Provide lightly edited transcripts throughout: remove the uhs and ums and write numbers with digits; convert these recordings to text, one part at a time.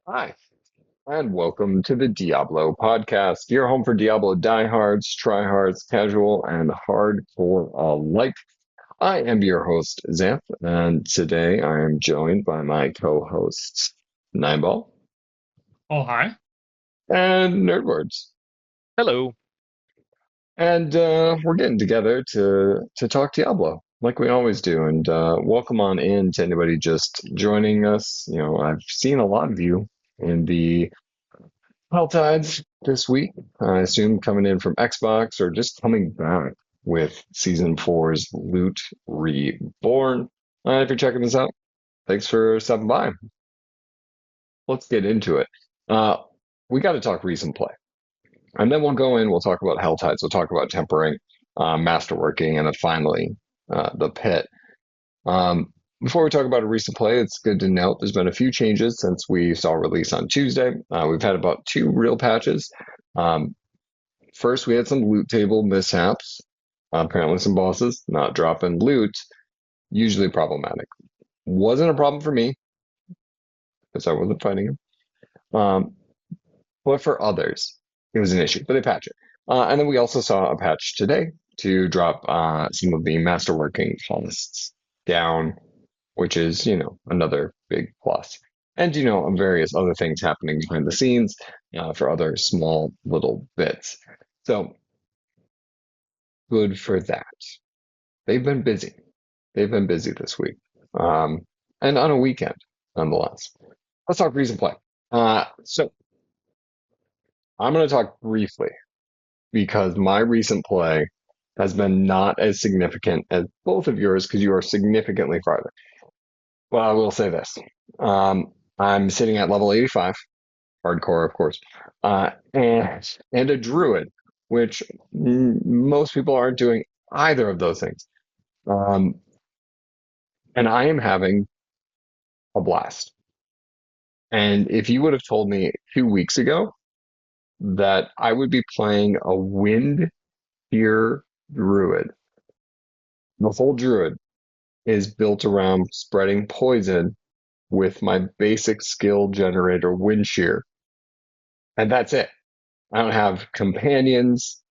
Hi, and welcome to the Diablo podcast, your home for Diablo diehards, tryhards, casual, and hardcore alike. I am your host, Xanth, and today I am joined by my co-hosts, Nineball Oh, hi. and Nerdwords. Hello. And we're getting together to talk Diablo, like we always do. And welcome on in to anybody just joining us. You know, I've seen a lot of you in the Tides this week, I assume coming in from Xbox or just coming back with Season 4's Loot Reborn. If you're checking this out, thanks for stopping by. Let's get into it. Uh, we got to talk recent play. And then we'll go in, we'll talk about Tides, we'll talk about tempering, masterworking, and then finally the pit. Um, Before we talk about a recent play, it's good to note there's been a few changes since we saw release on Tuesday. We've had about two real patches. Um, First, we had some loot table mishaps. Apparently, some bosses not dropping loot, usually problematic. Wasn't a problem for me because I wasn't fighting him. But for others, it was an issue. But they patch it. And then we also saw a patch today to drop some of the masterworking costs down, which is, another big plus. And, various other things happening behind the scenes for other small little bits. So good for that. They've been busy. They've been busy this week. And on a weekend, nonetheless. Let's talk recent play. So I'm going to talk briefly because my recent play has been not as significant as both of yours because you are significantly farther. Well, I will say this. I'm sitting at level 85, hardcore, of course, and a druid, which most people aren't doing either of those things. Um, and I am having a blast. And if you would have told me 2 weeks ago that I would be playing a wind tier druid, the whole druid is built around spreading poison with my basic skill generator wind shear. And that's it. I don't have companions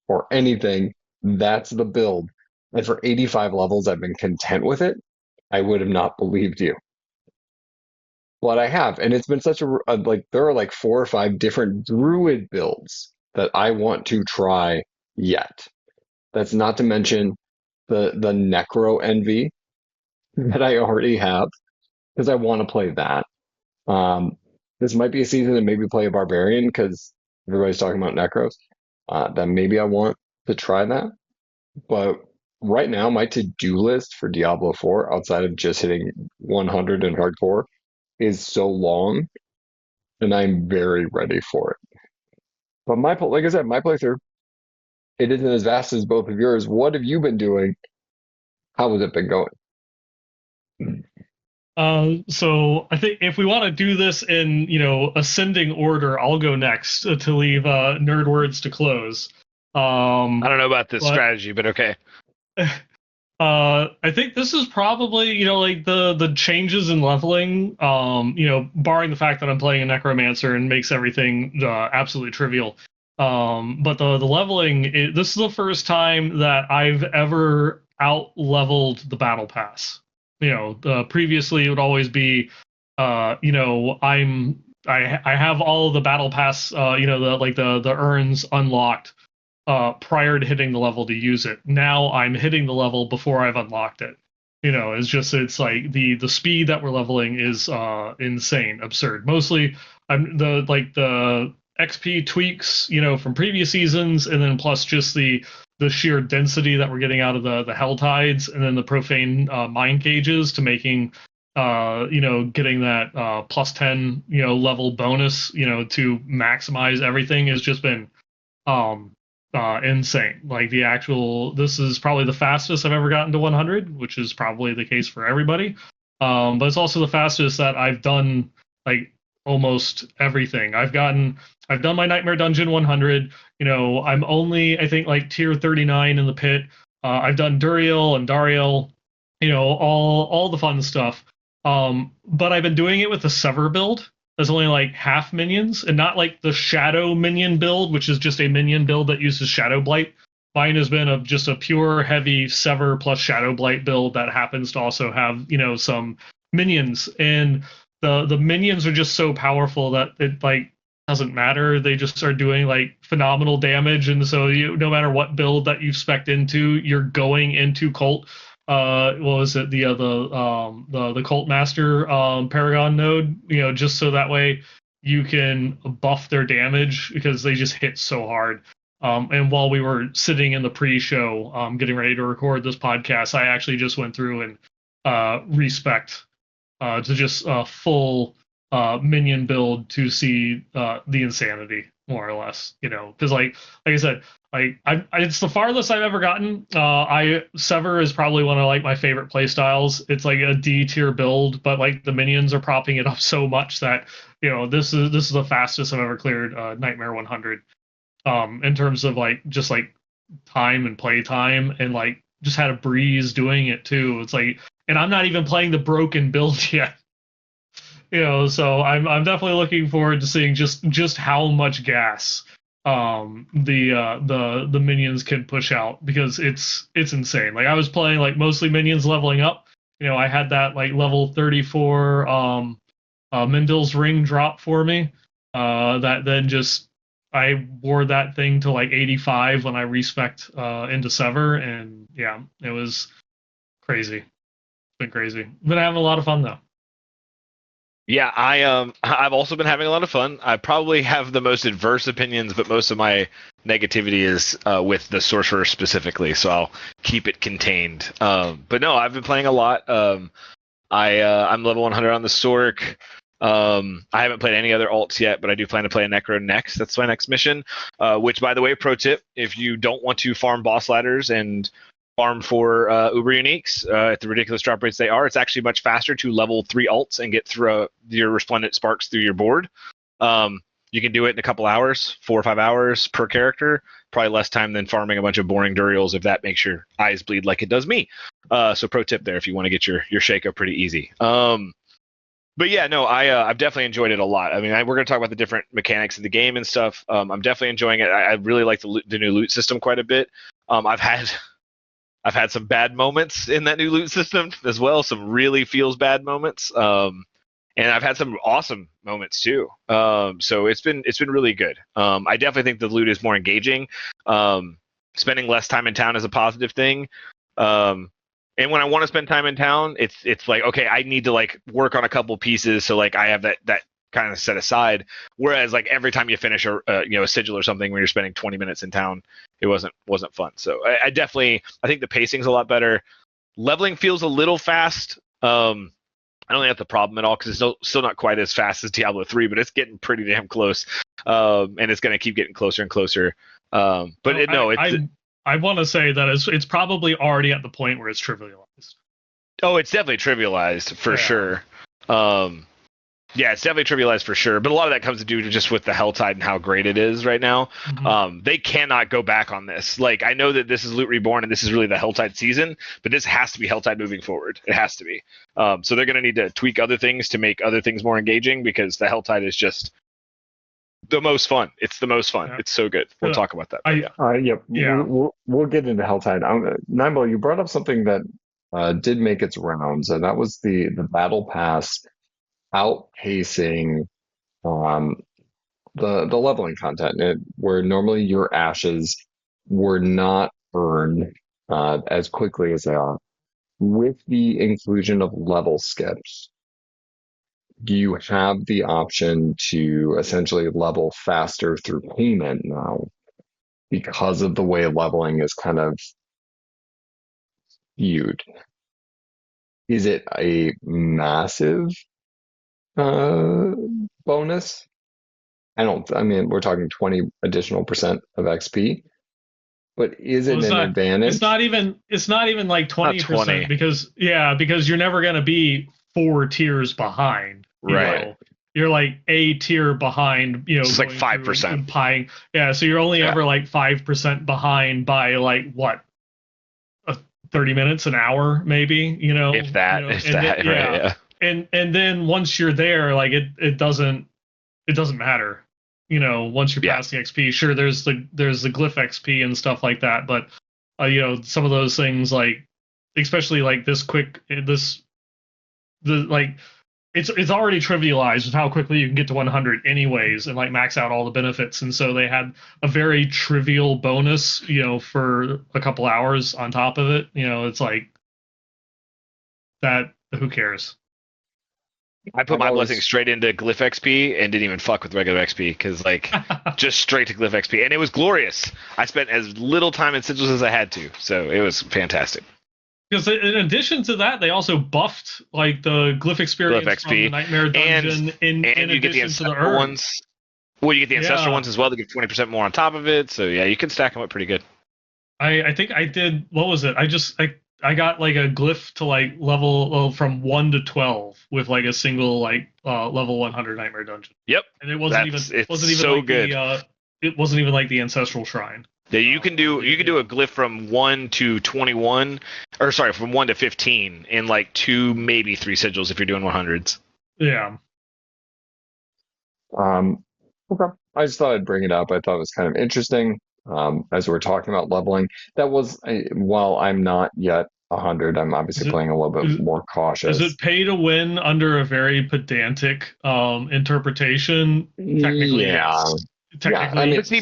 or anything. That's the build. And for 85 levels, I've been content with it. I would have not believed you. But I have, and it's been such like there are like four or five different druid builds that I want to try yet. That's not to mention the necro envy that I already have because I want to play that. Um, this might be a season to maybe play a barbarian because everybody's talking about necros. That maybe I want to try that. But right now, my to-do list for Diablo 4, outside of just hitting 100 in hardcore, is so long, and I'm very ready for it. But like I said, my playthrough, it isn't as vast as both of yours. What have you been doing? How has it been going? So I think if we want to do this in, ascending order, I'll go next to leave nerd words to close. I don't know about this But strategy, but okay. I think this is probably, like the changes in leveling, barring the fact that I'm playing a necromancer and makes everything absolutely trivial. But the leveling, this is the first time that I've ever out leveled the battle pass. Previously it would always be, I have all of the battle pass, the urns unlocked prior to hitting the level to use it. Now I'm hitting the level before I've unlocked it. It's like the speed that we're leveling is insane, absurd. Mostly I'm the XP tweaks, from previous seasons, and then plus just the sheer density that we're getting out of the Hell Tides, and then the profane mine cages to making getting that +10 level bonus to maximize everything has just been um insane. Like this is probably the fastest I've ever gotten to 100, which is probably the case for everybody. But it's also the fastest that I've done like almost everything. I've done my Nightmare Dungeon 100. I'm only I think like tier 39 in the pit. I've done Duriel and Dariel, all the fun stuff. But I've been doing it with the Sever build, that's only like half minions, and not like the shadow minion build, which is just a minion build that uses Shadow Blight. Mine has been just a pure heavy Sever plus Shadow Blight build that happens to also have, some minions, and the minions are just so powerful that it like doesn't matter. They just are doing like phenomenal damage, and so no matter what build that you spec into, you're going into cult. What was it? The cult master Paragon node. Just so that way you can buff their damage because they just hit so hard. And while we were sitting in the pre-show, getting ready to record this podcast, I actually just went through and respect to just full minion build to see the insanity, more or less. Because like I said, it's the farthest I've ever gotten. Sever is probably one of like my favorite play styles. It's like a D tier build, but like the minions are propping it up so much that this is the fastest I've ever cleared Nightmare 100. In terms of like just like time and play time, and like just had a breeze doing it too. It's like, and I'm not even playing the broken build yet. So I'm definitely looking forward to seeing just how much gas the minions can push out, because it's insane. Like I was playing like mostly minions leveling up. I had that like level 34 Mendel's ring drop for me. That then just I wore that thing to like 85 when I respect into Sever, and yeah, it was crazy. It's been crazy. Been having a lot of fun though. Yeah, I've also been having a lot of fun. I probably have the most adverse opinions, but most of my negativity is with the sorcerer specifically, so I'll keep it contained. But no, I've been playing a lot. I'm level 100 on the Sork. I haven't played any other alts yet, but I do plan to play a Necro next. That's my next mission. Which, by the way, pro tip: if you don't want to farm boss ladders and farm for Uber Uniques at the ridiculous drop rates they are, it's actually much faster to level 3 alts and get through your Resplendent Sparks through your board. You can do it in a couple hours, 4 or 5 hours per character. Probably less time than farming a bunch of boring Duriels if that makes your eyes bleed like it does me. So pro tip there if you want to get your shake-up pretty easy. But yeah, no, I've definitely enjoyed it a lot. I mean, we're going to talk about the different mechanics of the game and stuff. I'm definitely enjoying it. I really like the new loot system quite a bit. I've had some bad moments in that new loot system as well. Some really feels bad moments. And I've had some awesome moments too. So it's been really good. I definitely think the loot is more engaging. Spending less time in town is a positive thing. And when I want to spend time in town, it's like, okay, I need to like work on a couple pieces, so like I have that kind of set aside. Whereas like every time you finish a sigil or something when you're spending 20 minutes in town, it wasn't fun. So I think the pacing's a lot better. Leveling feels a little fast. I don't think that's the problem at all, because it's still not quite as fast as Diablo 3, but it's getting pretty damn close. And it's going to keep getting closer and closer. I want to say that it's probably already at the point where it's trivialized. Oh, it's definitely trivialized for sure. Yeah, it's definitely trivialized for sure. But a lot of that comes to do just with the Helltide and how great it is right now. Mm-hmm. They cannot go back on this. Like, I know that this is Loot Reborn and this is really the Helltide season, but this has to be Helltide moving forward. It has to be. So they're going to need to tweak other things to make other things more engaging, because the Helltide is just the most fun. It's the most fun. Yeah. It's so good. We'll talk about that. Yep. Yeah. We'll get into Helltide. Nimbo, you brought up something that did make its rounds, and that was the battle pass outpacing the leveling content, where normally your ashes were not earned as quickly as they are. With the inclusion of level skips, you have the option to essentially level faster through payment now, because of the way leveling is kind of viewed. Is it a massive bonus? I mean, we're talking 20 additional % of XP, but is it an advantage? It's not even like 20%, because you're never going to be 4 tiers behind. Right. You're like a tier behind, it's like 5%. Yeah. So you're only ever like 5% behind by like what? 30 minutes, an hour, maybe, If that, right, yeah. And then once you're there, like it doesn't it doesn't matter. Once you're Yeah. past the XP, sure, there's the glyph XP and stuff like that, but some of those things, like especially like it's already trivialized with how quickly you can get to 100 anyways, and like max out all the benefits. And so they had a very trivial bonus, for a couple hours on top of it. It's like that. Who cares? I put I've my always blessing straight into glyph XP and didn't even fuck with regular XP because like just straight to glyph XP, and it was glorious. I spent as little time in sigils as I had to, so it was fantastic. Because in addition to that, they also buffed like the glyph experience Glyph from the XP, Nightmare Dungeon in you get the addition to the ancestral urn. ones. Well, you get the ancestral Yeah. ones as well. They give 20% more on top of it. So yeah, you can stack them up pretty good. I think I did. What was it? I got like a glyph to like level from 1 to 12 with like a single like level 100 Nightmare Dungeon. Yep, And it wasn't even so like good. it wasn't even like the ancestral shrine. Yeah, you can do a glyph from 1 to 21, or sorry, from 1 to 15 in like 2, maybe 3 sigils if you're doing 100s. Yeah. Okay. I just thought I'd bring it up. I thought it was kind of interesting. As we're talking about leveling, that was while I'm not yet 100, I'm obviously playing a little bit more cautious. Is it pay to win under a very pedantic interpretation? Technically, Yeah. yes. Technically, I mean, But see,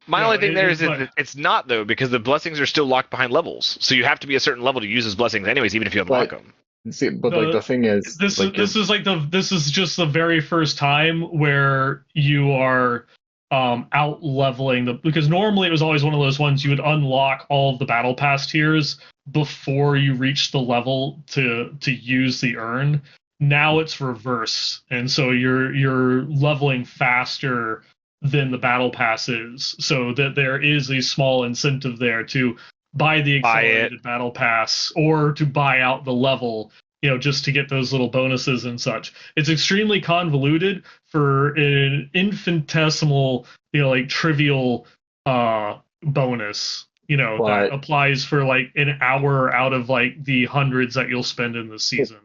my only thing there is that it's not though, because the blessings are still locked behind levels. So you have to be a certain level to use his blessings anyways, even if you unlock them. See, but like the thing is, this like, this is just the very first time where you are out leveling because normally it was always one of those ones you would unlock all of the battle pass tiers before you reach the level to use the urn. Now it's reverse, and so you're leveling faster than the battle pass is, so that there is a small incentive there to buy the accelerated battle pass or to buy out the level, just to get those little bonuses and such. It's extremely convoluted for an infinitesimal, like trivial bonus, that applies for like an hour out of like the hundreds that you'll spend in the season.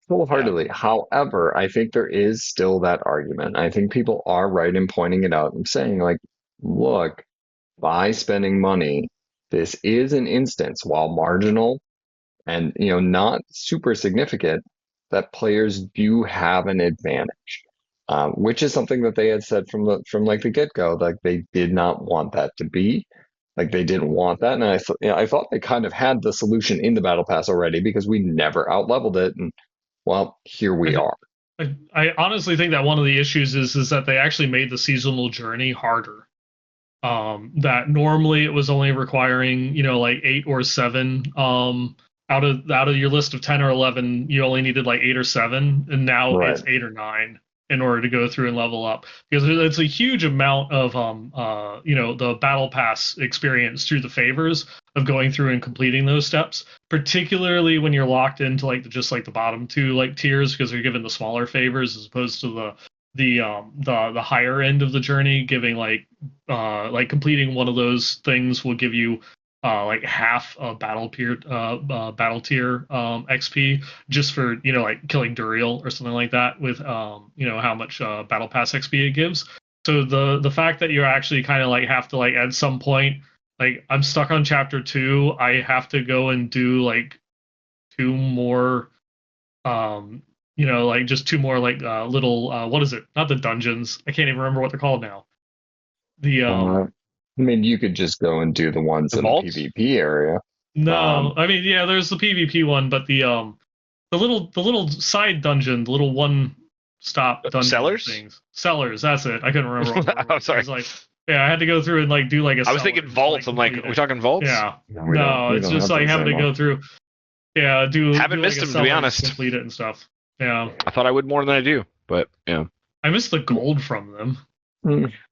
Wholeheartedly. However, I think there is still that argument. I think people are right in pointing it out and saying, like, look, by spending money, this is an instance, while marginal and not super significant, that players do have an advantage, which is something that they had said from like the get-go. Like they did not want that to be. Like they didn't want that, and I thought they kind of had the solution in the battle pass already because we never outleveled it, and well, here we are. I honestly think that one of the issues is that they actually made the seasonal journey harder. That normally it was only requiring like 8 or 7 out of your list of 10 or 11, you only needed like 8 or 7, and now it's 8 or 9 in order to go through and level up, because it's a huge amount of the battle pass experience through the favors of going through and completing those steps, particularly when you're locked into like just like the bottom 2 like tiers, because you're given the smaller favors as opposed to the higher end of the journey, giving like completing one of those things will give you like half a battle tier XP just for like killing Duriel or something like that, with how much battle pass XP it gives. So the fact that you actually kind of like have to like at some point, like I'm stuck on chapter 2, I have to go and do like 2 more like just 2 more like little what is it? Not the dungeons. I can't even remember what they're called now. The I mean, you could just go and do the ones in the PvP area. No, I mean, yeah, there's the PvP one, but the little side dungeon, the little one stop dungeon things. Cellars, that's it. I couldn't remember. I'm sorry. I was like, yeah, I had to go through and like do like a. I was thinking vaults. I'm like, are we talking vaults? Yeah. No, it's just like having to go through. Yeah, haven't missed them, to be honest. Complete it and stuff. Yeah. I thought I would more than I do, but yeah. I missed the gold from them.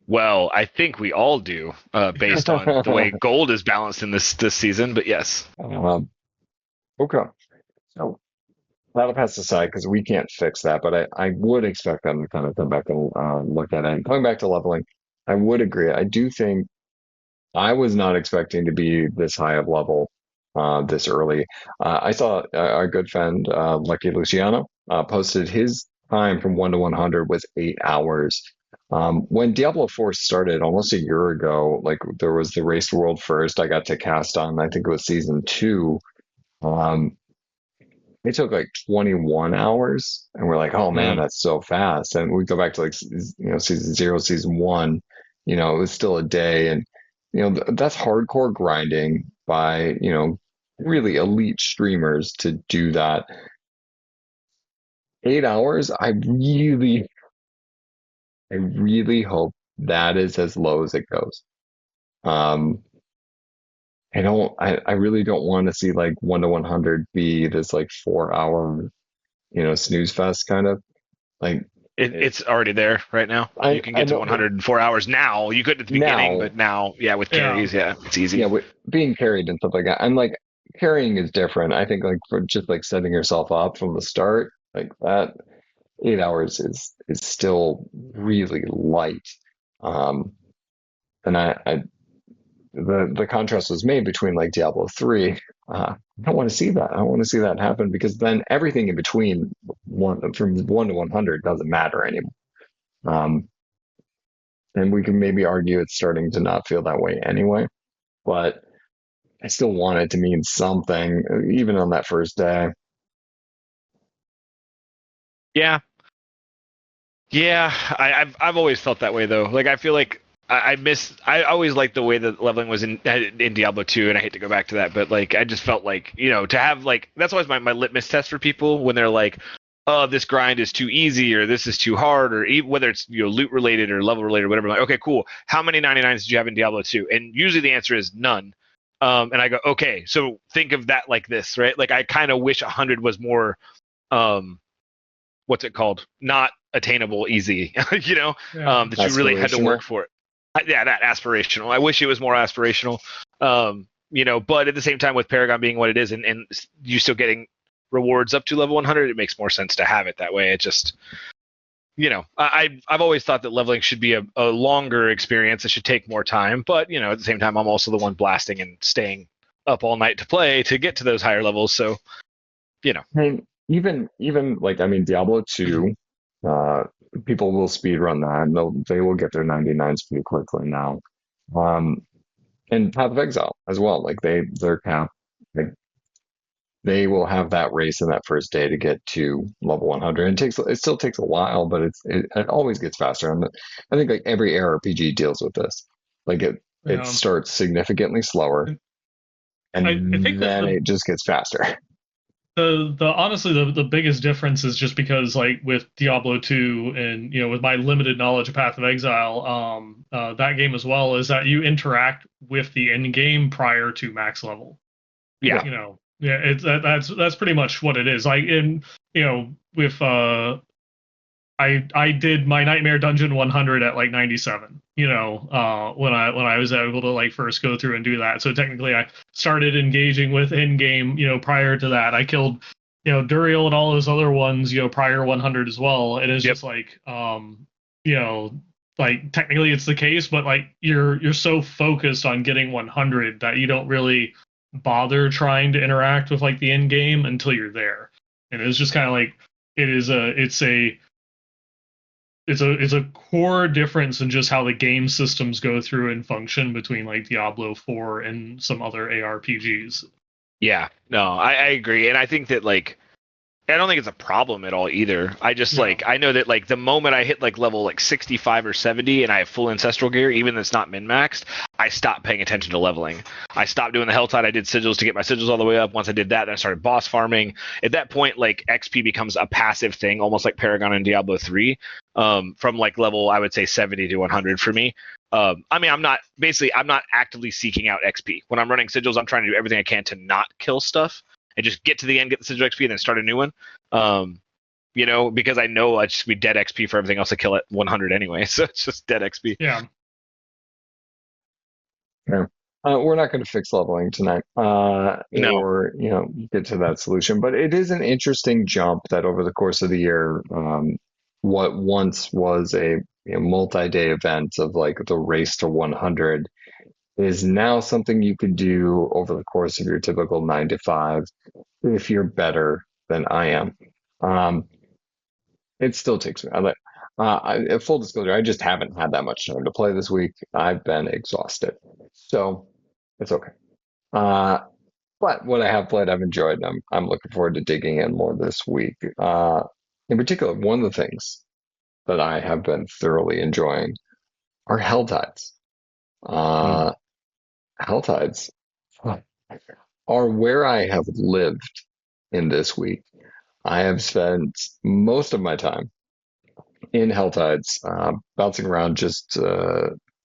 Well, I think we all do, based on the way gold is balanced in this season. But yes. Okay. So battle pass aside, because we can't fix that, but I would expect them to kind of come back and look at it. And coming back to leveling, I would agree. I do think I was not expecting to be this high of level this early. I saw our good friend Lucky Luciano posted his time from 1 to 100 was 8 hours. When Diablo 4 started almost a year ago, like there was the Race World first. I got to cast on, I think it was season two. Um, it took like 21 hours, and we're like, oh man, Mm. that's so fast. And we go back to like season zero, season one. It was still a day, and that's hardcore grinding by really elite streamers to do that. 8 hours. I really hope that is as low as it goes. Um, I really don't want to see like 1 to 100 be this like 4 hour, snooze fest kind of like it. It's already there right now. You can I get to know, but 104 hours now. You couldn't at the beginning, now, but now, yeah, with Yeah. carries, yeah, it's easy. yeah, with being carried and stuff like that, and like carrying is different. I think like for just like setting yourself up from the start, like that, 8 hours is still really light. Um, and the contrast was made between like Diablo 3. I don't want to see that. I don't want to see that happen because then everything in between from 1 to 100 doesn't matter anymore. Um, and we can maybe argue it's starting to not feel that way anyway, but I still want it to mean something, even on that first day. Yeah, yeah. I've always felt that way though. Like I feel like I always liked the way that leveling was in Diablo 2, and I hate to go back to that, but like I just felt like to have like that's always my litmus test for people when they're like, oh, this grind is too easy or this is too hard or whether it's loot related or level related or whatever. I'm like, okay, cool. How many 99s did you have in Diablo 2? And usually the answer is none. And I go, okay, so think of that like this, right? Like I kind of wish 100 was more um what's it called? Not attainable, easy. Yeah. That you really had to Aspirational. work for it. Yeah, that aspirational. I wish it was more aspirational. But at the same time, with Paragon being what it is, and you still getting rewards up to level 100, it makes more sense to have it that way. It just, I've always thought that leveling should be a longer experience. It should take more time, but at the same time, I'm also the one blasting and staying up all night to play to get to those higher levels. So, And even like I mean Diablo 2, uh, people will speed run that and they will get their 99s pretty quickly now. Um, and Path of Exile as well. Like they're cap like they will have that race in that first day to get to level 100. It still takes a while, but it always gets faster. And I think like every RPG deals with this. Like it Yeah. starts significantly slower I think and that then it just gets faster. the honestly the biggest difference is just because like with Diablo 2 and with my limited knowledge of Path of Exile, that game as well is that you interact with the end game prior to max level. yeah, Yeah. Yeah, that's pretty much what it is. Like in with I did my Nightmare Dungeon 100 at like 97. When I was able to like first go through and do that. So technically, I started engaging with in game. Prior to that, I killed Duriel and all those other ones. Prior 100 as well. And it's yep, just like like technically it's the case, but like you're so focused on getting 100 that you don't really bother trying to interact with like the end game until you're there. And it's just kind of like it's a core difference in just how the game systems go through and function between like Diablo 4 and some other ARPGs. yeah. No, I agree, and I think that like I don't think it's a problem at all either. I just Yeah. I know that like the moment I hit like level like 65 or 70 and I have full ancestral gear, even if it's not min maxed, I stopped paying attention to leveling. I stopped doing the Helltide. I did sigils to get my sigils all the way up. Once I did that, then I started boss farming. At that point, like XP becomes a passive thing, almost like Paragon and Diablo 3. From like level I would say 70 to 100 for me. I mean, I'm not actively seeking out XP. When I'm running sigils, I'm trying to do everything I can to not kill stuff and just get to the end, get the sigil XP, and then start a new one. Because I know I just be dead XP for everything else I kill at 100 anyway, so it's just dead XP. Yeah. Yeah. We're not going to fix leveling tonight, No. or get to that solution. But it is an interesting jump that over the course of the year, what once was a multi-day event of like the race to 100 is now something you could do over the course of your typical 9 to 5 if you're better than I am. Um, it still takes me. Full disclosure, I just haven't had that much time to play this week. I've been exhausted, so it's okay. Uh, but what I have played, I've enjoyed. I'm looking forward to digging in more this week. In particular, one of the things that I have been thoroughly enjoying are Hell Tides. Mm. Uh, Hell Tides are where I have lived in this week. I have spent most of my time in Hell Tides, bouncing around just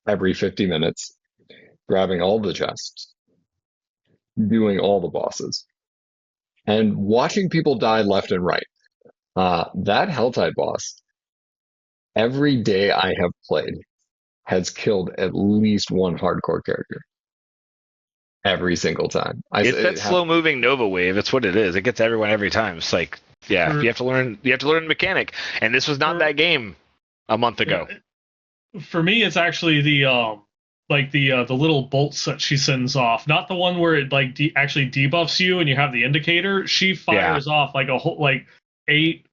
every 50 minutes, grabbing all the chests, doing all the bosses, and watching people die left and right. That Helltide boss, every day I have played, has killed at least one hardcore character every single time. It's that slow moving Nova wave. It's what it is. It gets everyone every time. It's like, yeah, For- you have to learn. You have to learn the mechanic. And this was not for- that game a month ago. For me, it's actually the little bolts that she sends off, not the one where it like actually debuffs you and you have the indicator. She fires off like a whole like 8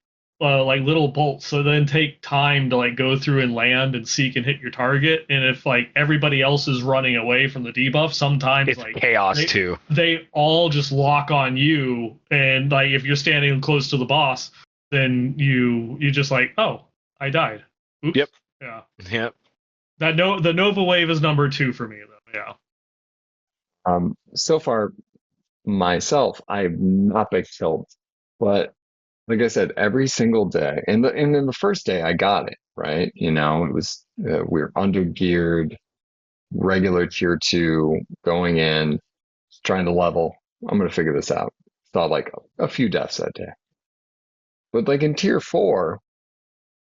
like little bolts, so then take time to like go through and land and seek and hit your target. And if like everybody else is running away from the debuff, sometimes It's like chaos too. they all just lock on you. And like if you're standing close to the boss, then you just like, oh, I died. Oops. Yep. Yeah. Yep. The Nova Wave is number 2 for me though. Yeah. So far, myself, I've not been killed, but like I said, every single day, and then the first day I got it right. You know, it was we were under geared, regular tier 2, going in, trying to level. I'm gonna figure this out. Saw like a few deaths that day, but like in tier 4,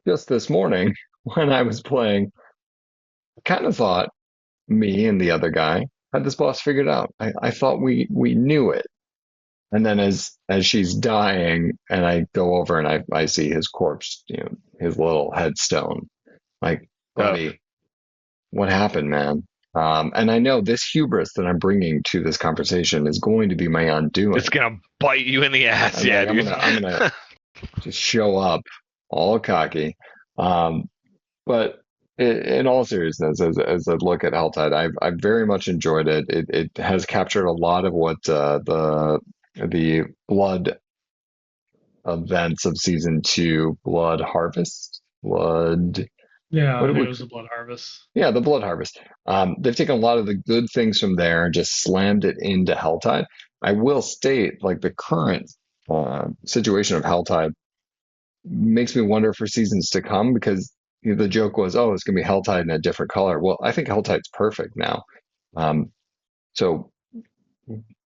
just this morning when I was playing, I kind of thought me and the other guy had this boss figured out. I thought we knew it. And then as she's dying and I go over and I see his corpse, you know, his little headstone. Like, Oh, buddy, what happened, man? And I know this hubris that I'm bringing to this conversation is going to be my undoing. it's gonna bite you in the ass. I'm Yeah, like, dude. I'm gonna just show up all cocky. But in all seriousness, as I look at Helltide, I've very much enjoyed it. It has captured a lot of what the blood events of season 2, blood harvest, blood. Yeah, What I did think we? it was the Blood Harvest. Yeah, the blood harvest. They've taken a lot of the good things from there and just slammed it into Helltide. I will state, like the current situation of Helltide makes me wonder for seasons to come because you know, the joke was, oh, it's going to be Helltide in a different color. Well, I think Helltide's perfect now. Um, so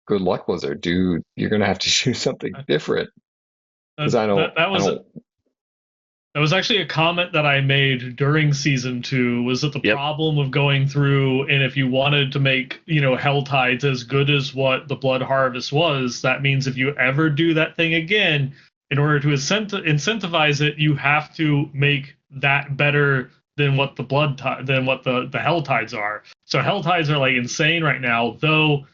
good luck, Blizzard. Dude, you're going to have to choose something different because I don't. That was actually a comment that I made during season 2. Was that the Yep. problem of going through, and if you wanted to make Hell Tides as good as what the Blood Harvest was, that means if you ever do that thing again, in order to incentivize it, you have to make that better than what the Hell Tides are. So Hell Tides are like insane right now, though.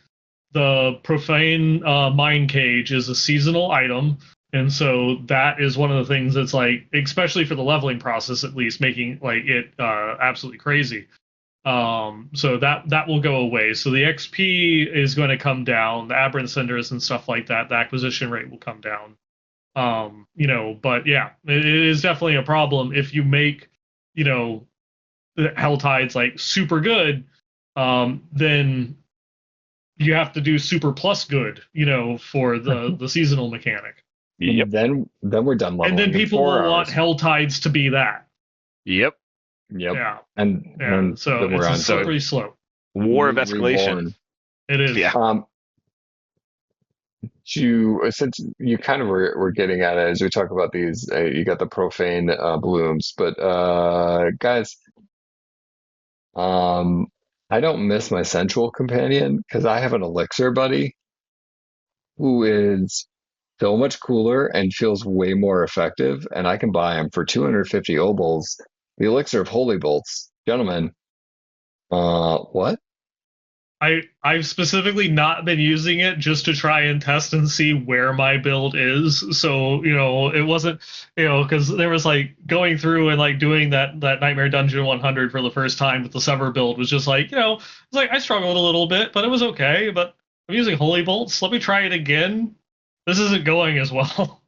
The profane mine cage is a seasonal item, and so that is one of the things that's like, especially for the leveling process, at least, making like it absolutely crazy. So that will go away. So the XP is going to come down, the aberrant cinders and stuff like that. The acquisition rate will come down. But yeah, it is definitely a problem if you make the Hell Tides like super good. Then you have to do super plus good, for the seasonal mechanic. Yep. Then we're done leveling And then in people 4 will want hours. Hell Tides to be that. Yep. Yep. Yeah. And Yeah. So then we're it's a on slippery slope. War of Loot escalation. Reborn. It is. Yeah. Since you kind of were getting at it as we talk about these, you got the profane blooms, but guys, um, I don't miss my sensual companion because I have an elixir buddy who is so much cooler and feels way more effective, and I can buy him for 250 obols. The elixir of holy bolts, gentlemen. What? I've specifically not been using it just to try and test and see where my build is. So, it wasn't, because there was like going through and like doing that Nightmare Dungeon 100 for the first time with the Sever build was just like, it's like I struggled a little bit, but it was okay. But I'm using Holy Bolts. Let me try it again. This isn't going as well.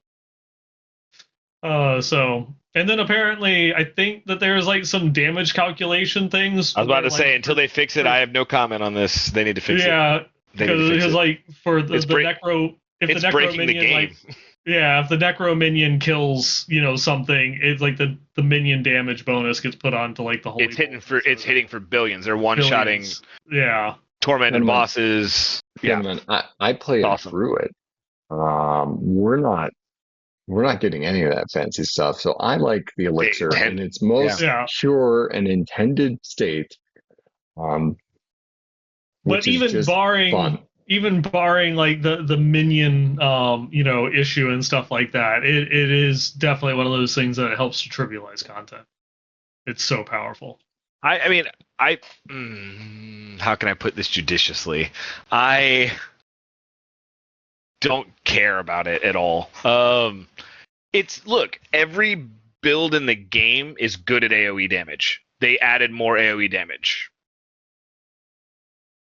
And then apparently I think that there's like some damage calculation things. I was about to like, say, until they fix it, I have no comment on this. They need to fix it. Yeah, because like for the necro, if the necro breaking minion, the game. if the necro minion kills, something, it's like the minion damage bonus gets put onto like the whole. It's hitting for billions. They're one-shotting. Yeah. Tormented bosses. Gentlemen, I play it through it. We're not getting any of that fancy stuff. So I like the elixir in its most pure and intended state. But even barring like the minion issue and stuff like that, it is definitely one of those things that helps to trivialize content. It's so powerful. I mean, how can I put this judiciously? I don't care about it at all. Look, every build in the game is good at AoE damage. They added more AoE damage.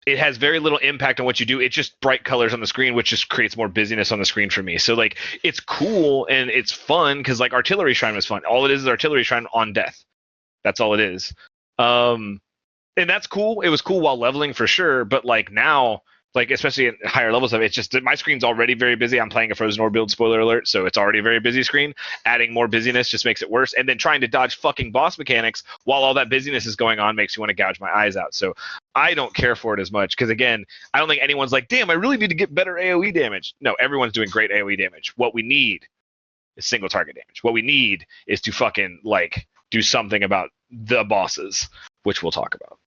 It has very little impact on what you do. It's just bright colors on the screen, which just creates more busyness on the screen for me. So like, it's cool and it's fun because like Artillery Shrine was fun. All it is Artillery Shrine on death. That's all it is. And that's cool. It was cool while leveling for sure, but like now, like especially at higher levels of it, it's just that my screen's already very busy. I'm playing a Frozen Ore build, spoiler alert, so it's already a very busy screen. Adding more busyness just makes it worse. And then trying to dodge fucking boss mechanics while all that busyness is going on makes you want to gouge my eyes out. So I don't care for it as much because again, I don't think anyone's like, damn, I really need to get better AoE damage. No, everyone's doing great AoE damage. What we need is single target damage. What we need is to fucking like do something about the bosses, which we'll talk about.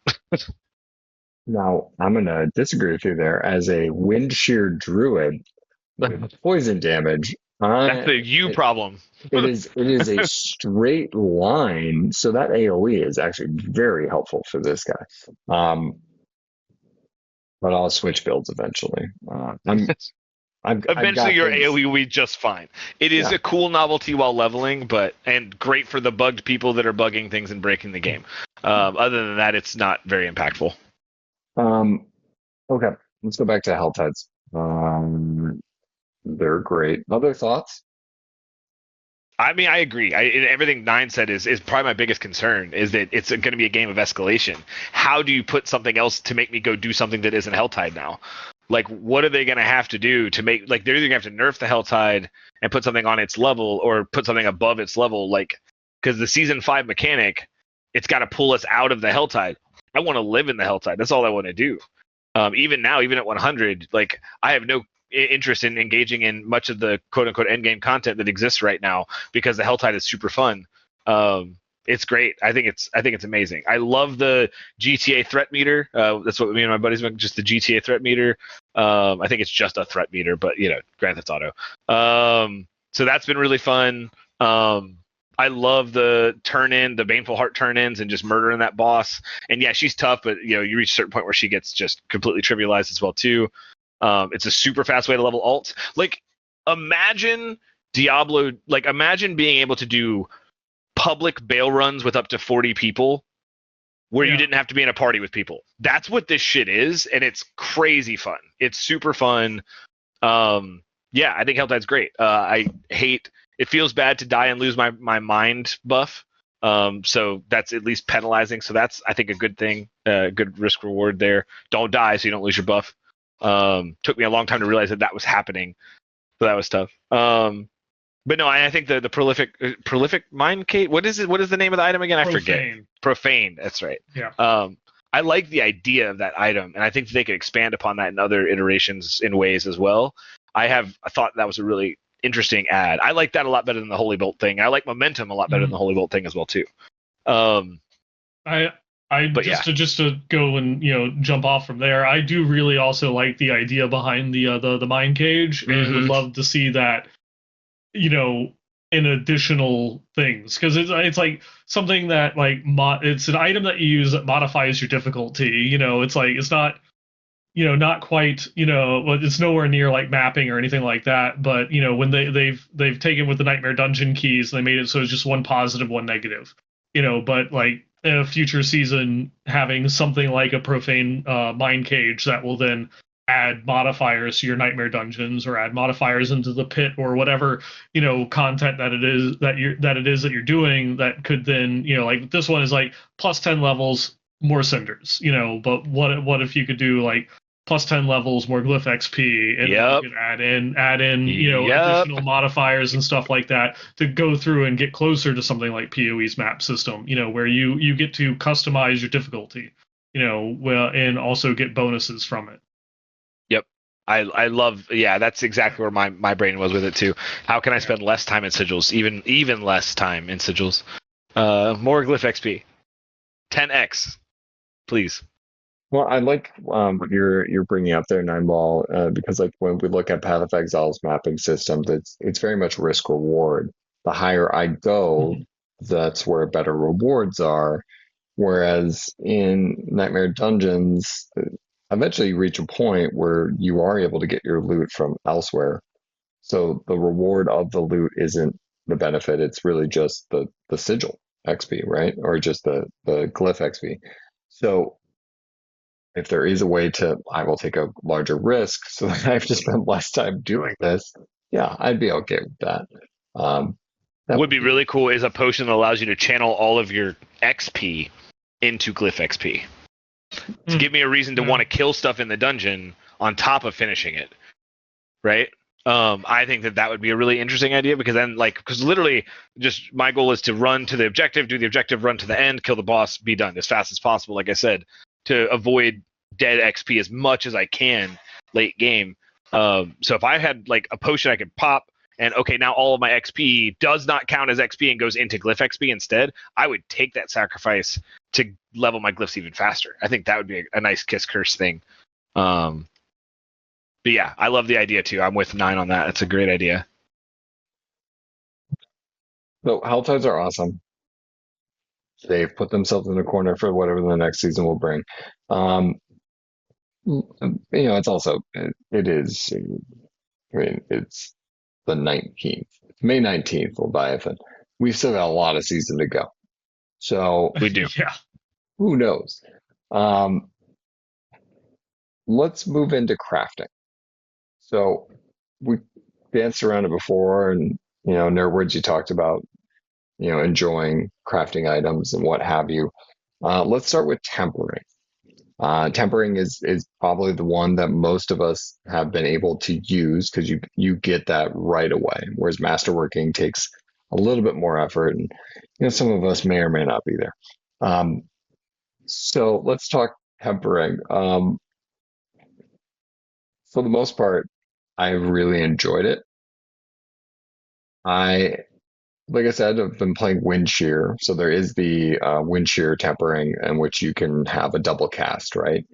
Now, I'm going to disagree with you there. As a wind shear druid with poison damage, that's a problem. It is a straight line, so that AoE is actually very helpful for this guy. But I'll switch builds eventually. Eventually, your AoE will be just fine. It is a cool novelty while leveling, and great for the bugged people that are bugging things and breaking the game. Other than that, it's not very impactful. Okay, let's go back to Helltides. They're great. Other thoughts? I mean, I agree. Everything Nine said is probably my biggest concern is that it's going to be a game of escalation. How do you put something else to make me go do something that isn't Helltide now? Like, what are they going to have to do to make, like, they're either going to have to nerf the Helltide and put something on its level or put something above its level, like, because the Season 5 mechanic, it's got to pull us out of the Helltide. I want to live in the Helltide. That's all I want to do. Even now, even at 100, like, I have no interest in engaging in much of the quote-unquote endgame content that exists right now because the Helltide is super fun. It's great. I think it's amazing. I love the GTA threat meter. That's what me and my buddies went, just the GTA threat meter. I think it's just a threat meter, but Grand Theft Auto. So that's been really fun. I love the the Baneful Heart turn-ins and just murdering that boss. And yeah, she's tough, but you reach a certain point where she gets just completely trivialized as well too. It's a super fast way to level alt. Like, imagine Diablo. Like, imagine being able to do public bail runs with up to 40 people where you didn't have to be in a party with people. That's what this shit is, and it's crazy fun. It's super fun. Yeah, I think Helltide's great. It feels bad to die and lose my mind buff. So that's at least penalizing. So that's, I think, a good thing. Good risk reward there. Don't die so you don't lose your buff. Took me a long time to realize that was happening. So that was tough. But no, I think the prolific mind cave. What is it? What is the name of the item again? I forget. Profane. That's right. Yeah. I like the idea of that item, and I think they could expand upon that in other iterations in ways as well. I thought that was a really interesting ad. I like that a lot better than the Holy Bolt thing. I like Momentum a lot better than the Holy Bolt thing as well too. Just to go and jump off from there, I do really also like the idea behind the mind cage, and would love to see that in additional things, because it's like something that like it's an item that you use that modifies your difficulty. It's like it's not not quite, well, it's nowhere near like mapping or anything like that. But when they've taken with the Nightmare Dungeon keys, they made it so it's just one positive, one negative. But like in a future season, having something like a profane mind cage that will then add modifiers to your Nightmare Dungeons or add modifiers into the pit or whatever content that it is that you're doing that could then like this one is like plus 10 levels more cinders, but what if you could do like plus 10 levels more glyph XP, and then you Yep. could add in Yep. additional modifiers and stuff like that to go through and get closer to something like PoE's map system, where you get to customize your difficulty, well, and also get bonuses from it. Yep. I love, yeah, that's exactly where my brain was with it too. How can I spend less time in sigils, even less time in sigils? More glyph XP. 10x, please. Well, I like what you're bringing up there, Nineball, because like when we look at Path of Exile's mapping system, it's very much risk reward. The higher I go, Mhm. that's where better rewards are. Whereas in Nightmare Dungeons, eventually you reach a point where you are able to get your loot from elsewhere. So the reward of the loot isn't the benefit; it's really just the sigil XP, right? Or just the glyph XP. So if there is a way to, I will take a larger risk so that I have to spend less time doing this. Yeah, I'd be okay with that. Um, that Would would be be really cool is a potion that allows you to channel all of your XP into glyph XP. To give me a reason to Yeah. want to kill stuff in the dungeon on top of finishing it, right? I think that would be a really interesting idea because then, because literally, just my goal is to run to the objective, do the objective, run to the end, kill the boss, be done as fast as possible. Like I said, to avoid dead XP as much as I can late game. So if I had like a potion I could pop, and okay, now all of my XP does not count as XP and goes into glyph XP instead, I would take that sacrifice to level my glyphs even faster. I think that would be a nice kiss curse thing. But yeah, I love the idea too. I'm with 9 on that. It's a great idea. so. Helltides are awesome. They've put themselves in a corner for whatever the next season will bring. Um, it's also it is. I mean, it's the 19th, May 19th, Leviathan. We've still got a lot of season to go. So We do. Yeah. who knows? Um, let's move into crafting. So we danced around it before, and Nerdwords, you talked about enjoying crafting items and what have you. Let's start with tempering. Tempering is probably the one that most of us have been able to use because you get that right away, whereas masterworking takes a little bit more effort, and some of us may or may not be there. So let's talk tempering. For the most part, I really enjoyed it. I Like I said, I've been playing wind shear, so there is the wind shear tempering in which you can have a double cast, right?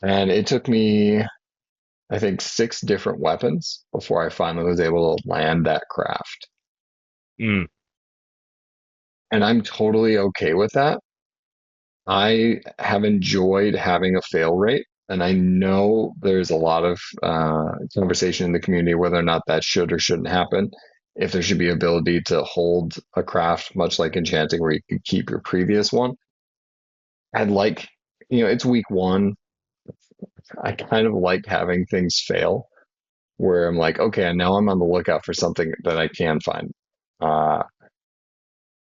And it took me, I think, 6 different weapons before I finally was able to land that craft. Mm. And I'm totally okay with that. I have enjoyed having a fail rate, and I know there's a lot of conversation in the community whether or not that should or shouldn't happen. If there should be ability to hold a craft, much like enchanting, where you can keep your previous one. I'd like, it's week one. I kind of like having things fail where I'm like, okay, now I'm on the lookout for something that I can find. Uh,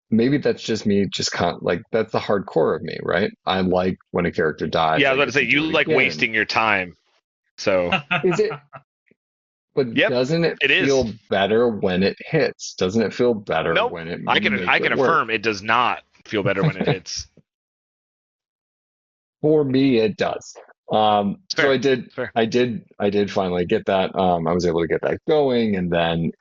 Maybe that's just me, just like that's the hardcore of me, right? I like when a character dies, Yeah, I I was about to get say to you do it like again. wasting your time. So Is it? But yep, doesn't it it is. feel better when it hits? Doesn't it feel better Nope. when I you can make I it can work? affirm it does not feel better when it hits. For me, it does. It's So fair. I did, It's fair. I did finally get that. I was able to get that going, and then,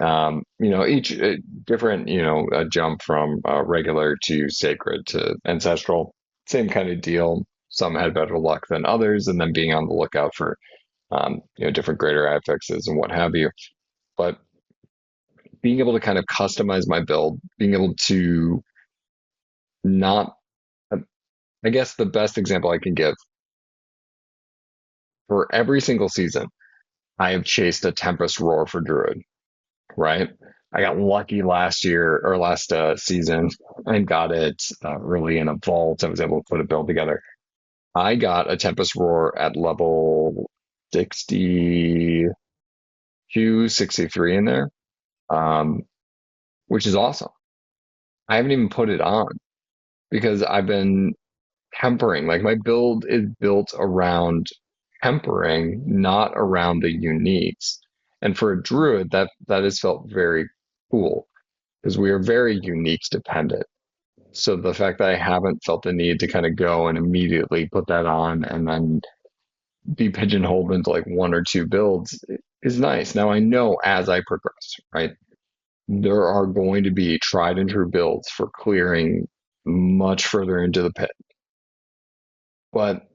each different, a jump from regular to sacred to ancestral, same kind of deal. Some had better luck than others, and then being on the lookout for, different greater affixes and what have you. But being able to kind of customize my build, being able to not, I guess the best example I can give for every single season, I have chased a Tempest Roar for Druid, right? I got lucky last year or last season and got it early in a vault. I was able to put a build together. I got a Tempest Roar at level 62, 63 in there, um, which is awesome. I haven't even put it on because I've been tempering. Like my build is built around tempering, not around the uniques. And for a druid, that has felt very cool because we are very unique dependent. So the fact that I haven't felt the need to kind of go and immediately put that on and then be pigeonholed into like one or two builds is nice. Now I know as I progress, right? There are going to be tried and true builds for clearing much further into the pit. But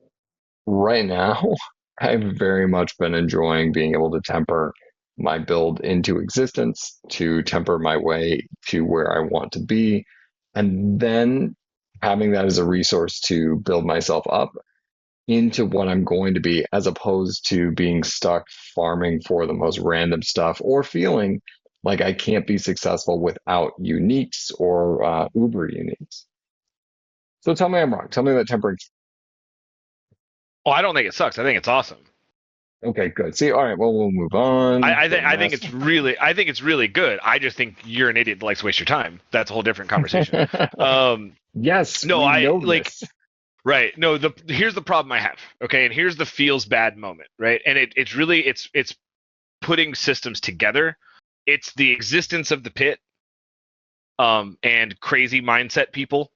right now, I've very much been enjoying being able to temper my build into existence, to temper my way to where I want to be, and then having that as a resource to build myself up into what I'm going to be, as opposed to being stuck farming for the most random stuff or feeling like I can't be successful without uniques or uber uniques. So tell me I'm wrong. Tell me that tempering. Oh, I don't think it sucks. I think it's awesome. Okay, good. See, all right. Well, we'll move on. I think it's really good. I just think you're an idiot that likes to waste your time. That's a whole different conversation. Yes. No, we I know like this. right. No, here's the problem I have. Okay, and here's the feels bad moment. Right, and it's really it's putting systems together. It's the existence of the pit, and crazy mindset people,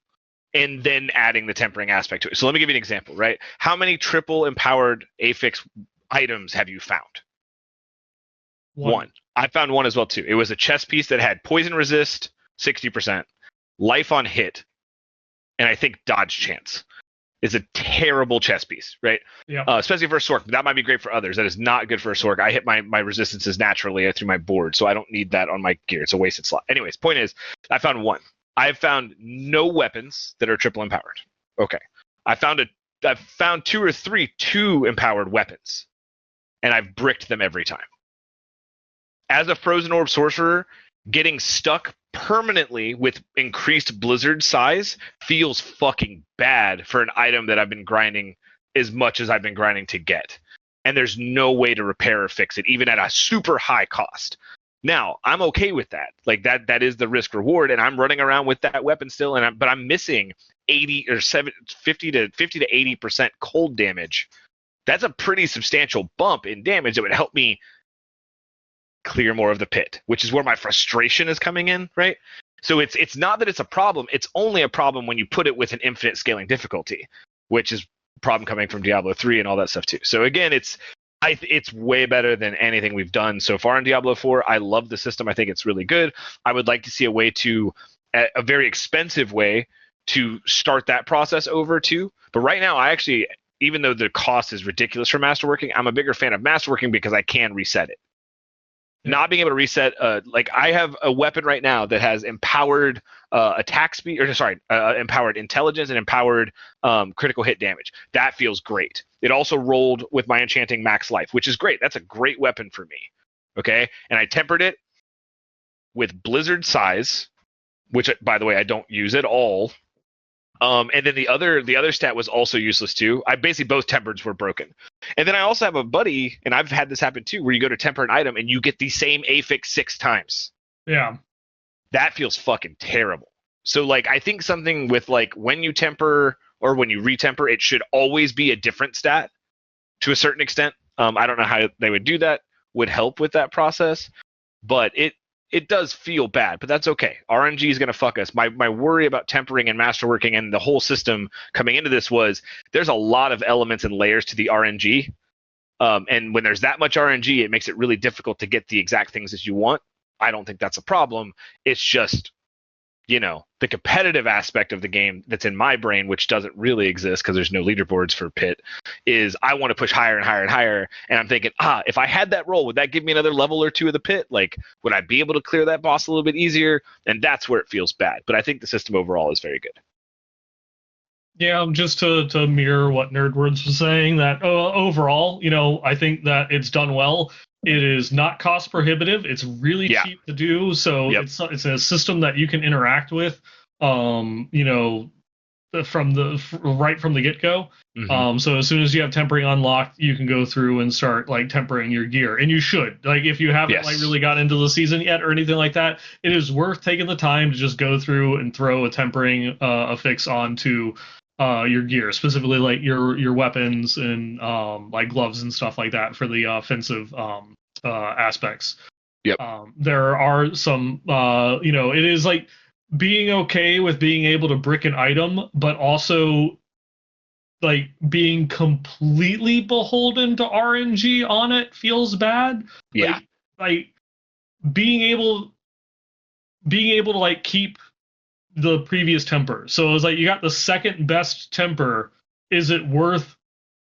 and then adding the tempering aspect to it. So let me give you an example. Right, how many triple empowered affix items have you found? One. I found one as well too. It was a chess piece that had poison resist 60%, life on hit, and I think dodge chance. It's a terrible chess piece, right? Yeah. Especially for a Sork. That might be great for others. That is not good for a Sork. I hit my resistances naturally through my board, so I don't need that on my gear. It's a wasted slot. Anyways, point is, I found one. I've found no weapons that are triple empowered. Okay. I've found two or three 2 empowered weapons, and I've bricked them every time. As a Frozen Orb sorcerer, getting stuck permanently with increased blizzard size feels fucking bad for an item that I've been grinding as much as I've been grinding to get. And there's no way to repair or fix it, even at a super high cost. Now, I'm okay with that. Like that is the risk reward, and I'm running around with that weapon still, but I'm missing 50 to 80% cold damage. That's a pretty substantial bump in damage that would help me clear more of the pit, which is where my frustration is coming in, right? So it's not that it's a problem, it's only a problem when you put it with an infinite scaling difficulty, which is a problem coming from Diablo 3 and all that stuff too. So again, it's way better than anything we've done so far in Diablo 4. I love the system. I think it's really good. I would like to see a very expensive way to start that process over too. But right now, I actually, even though the cost is ridiculous for masterworking, I'm a bigger fan of masterworking because I can reset it. Not being able to reset, like I have a weapon right now that has empowered attack speed, empowered intelligence and empowered critical hit damage. That feels great. It also rolled with my enchanting max life, which is great. That's a great weapon for me. Okay, and I tempered it with blizzard size, which by the way I don't use at all. And then the other stat was also useless too. I basically both tempers were broken. And then I also have a buddy, and I've had this happen too, where you go to temper an item and you get the same affix 6 times. Yeah. That feels fucking terrible. So like I think something with like when you temper or when you retemper, it should always be a different stat to a certain extent. I don't know how they would do that, would help with that process, but it does feel bad, but that's okay. RNG is going to fuck us. My worry about tempering and masterworking and the whole system coming into this was there's a lot of elements and layers to the RNG. And when there's that much RNG, it makes it really difficult to get the exact things that you want. I don't think that's a problem. It's just, the competitive aspect of the game that's in my brain, which doesn't really exist because there's no leaderboards for Pit, is I want to push higher and higher and higher. And I'm thinking, if I had that roll, would that give me another level or two of the Pit? Like, would I be able to clear that boss a little bit easier? And that's where it feels bad. But I think the system overall is very good. Yeah, just to mirror what Nerdwords was saying, that overall, I think that it's done well. It is not cost prohibitive. It's really Yeah. cheap to do, so Yep. it's a system that you can interact with, right from the get go. Mhm. So as soon as you have tempering unlocked, you can go through and start like tempering your gear, and you should like if you haven't like Yes. really got into the season yet or anything like that. It is worth taking the time to just go through and throw a tempering affix onto your gear, specifically like your weapons and like gloves and stuff like that for the offensive aspects. Yep. There are some, it is like being okay with being able to brick an item, but also like being completely beholden to RNG on it feels bad. Yeah. Like being able to like keep the previous temper. So it was like you got the second best temper. Is it worth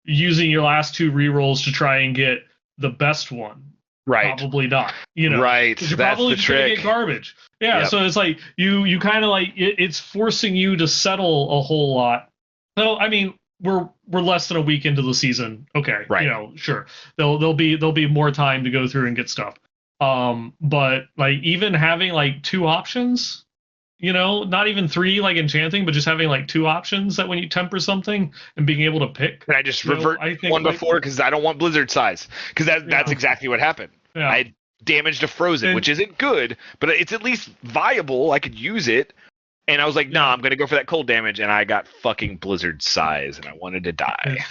using your last two rerolls to try and get the best one? Right. Probably not. Right. Because you're That's probably the just gonna trick. get garbage. Yeah. Yep. So it's like you kind of like it's forcing you to settle a whole lot. So I mean, we're less than a week into the season. Okay. Right. Sure. There'll be more time to go through and get stuff. But like even having like two options, not even three like enchanting, but just having like two options that when you temper something and being able to pick. Can I just revert I think one like, before because I don't want Blizzard size because that's Yeah. exactly what happened. Yeah. I damaged a Frozen, And- which isn't good, but it's at least viable. I could use it, and I was like, nah, Yeah. I'm gonna go for that cold damage, and I got fucking Blizzard size, and I wanted to die.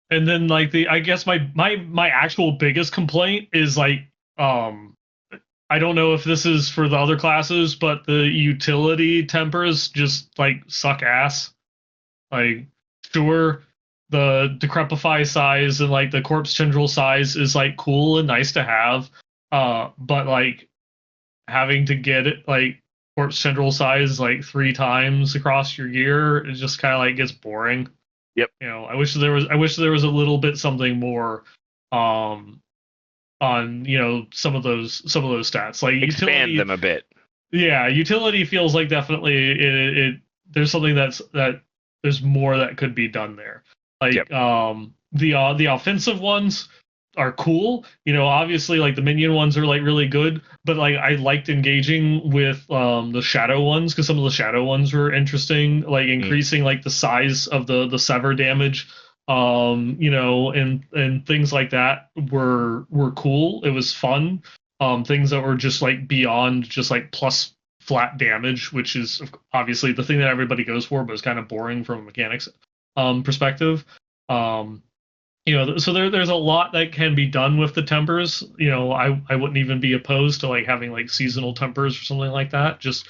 And then like I guess my actual biggest complaint is like I don't know if this is for the other classes, but the utility tempers just like suck ass. Like sure, the decrepify size and like the corpse tendril size is like cool and nice to have. But like having to get it like corpse tendril size like 3 times across your gear, it just kind of like gets boring. Yep. I wish there was a little bit something more um on some of those stats like Expand utility. them a bit. Yeah, utility feels like definitely it there's something that there's more that could be done there. Like Yep. The offensive ones are cool. Obviously like the minion ones are like really good, but like I liked engaging with the shadow ones because some of the shadow ones were interesting, like increasing like the size of the sever damage and things like that were cool. It was fun. Things that were just like beyond just like plus flat damage, which is obviously the thing that everybody goes for, but it's kind of boring from a mechanics perspective. So there's a lot that can be done with the tempers. I wouldn't even be opposed to like having like seasonal tempers or something like that. Just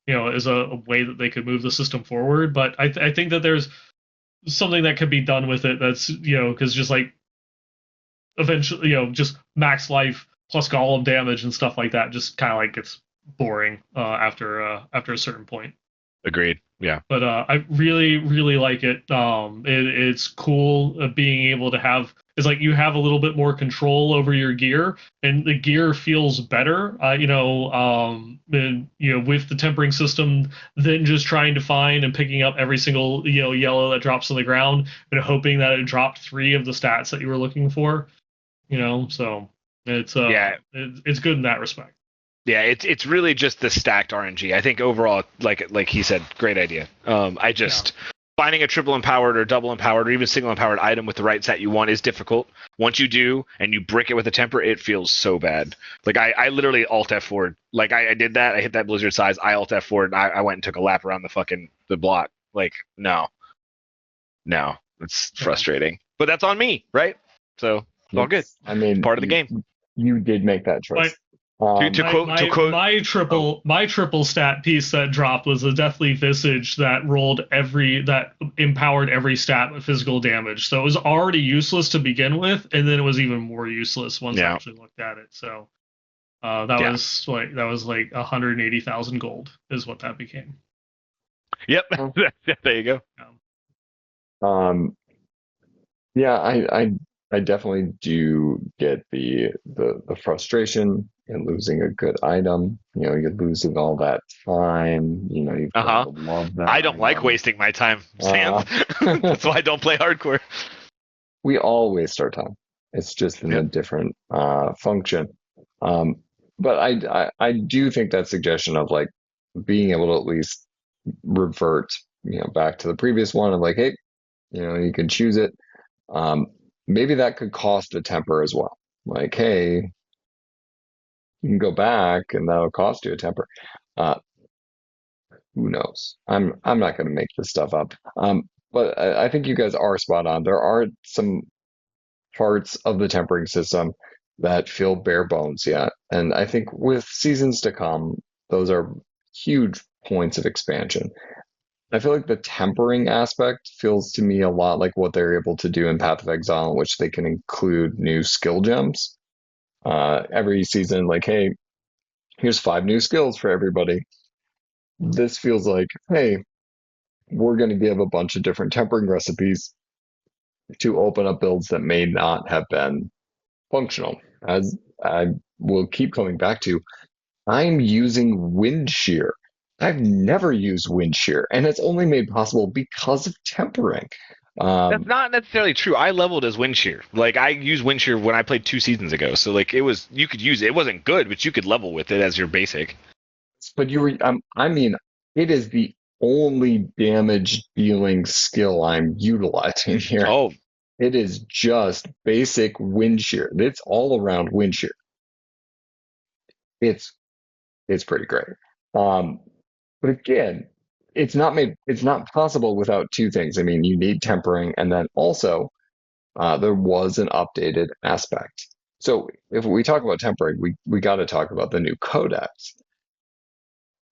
as a way that they could move the system forward. But I think that there's something that could be done with it. That's because just like eventually just max life plus golem damage and stuff like that just kind of like gets boring after a certain point. Agreed. Yeah. But I really really like it. It's cool being able to have. It's like you have a little bit more control over your gear, and the gear feels better. With the tempering system, than just trying to find and picking up every single yellow that drops on the ground, and hoping that it dropped 3 of the stats that you were looking for. So it's it's good in that respect. Yeah, it's really just the stacked RNG. I think overall, like he said, great idea. I just finding a triple empowered or double empowered or even single empowered item with the right stat you want is difficult. Once you do and you brick it with a temper, it feels so bad. Like I literally alt F4. Like I did that. I hit that blizzard size. I alt F4 and I went and took a lap around the block. Like no, it's frustrating. But that's on me, right? So it's all good. I mean, Part of the game. You did make that choice. My triple stat piece that dropped was a Deathly Visage that empowered every stat with physical damage. So it was already useless to begin with, and then it was even more useless once I actually looked at it. So was like 180,000 gold is what that became. Yep. There you go. Yeah, I definitely do get the frustration and losing a good item. You're losing all that time. You've Uh grown huh. to love that I don't like item. wasting my time, Sam. Uh, That's why I don't play hardcore. we all waste our time. It's just in a Yep. different function. Um, but I do think that suggestion of like being able to at least revert, back to the previous one of like, hey, you can choose it. Um, maybe that could cost a temper as well. Like, hey, you can go back and that'll cost you a temper. Uh, who knows? I'm not going to make this stuff up. But I think you guys are spot on. There are some parts of the tempering system that feel bare bones yet, and I think with seasons to come, those are huge points of expansion. I feel like the tempering aspect feels to me a lot like what they're able to do in Path of Exile, in which they can include new skill gems. Every season, like, hey, here's 5 new skills for everybody. This feels like, hey, we're going to give a bunch of different tempering recipes to open up builds that may not have been functional. As I will keep coming back to, I'm using wind shear. I've never used wind shear, and it's only made possible because of tempering. That's Um, not necessarily true. I leveled as wind shear. Like I used wind shear when I played 2 seasons ago. So like it was you could use it. It wasn't good, but you could level with it as your basic. but I mean, it is the only damage dealing skill I'm utilizing here. Oh, It is just basic wind shear. It's all around wind shear. It's it's pretty great. Um, but again, it's not possible without 2 things. I mean, you need tempering, and then also there was an updated aspect. So if we talk about tempering, we got to talk about the new codex.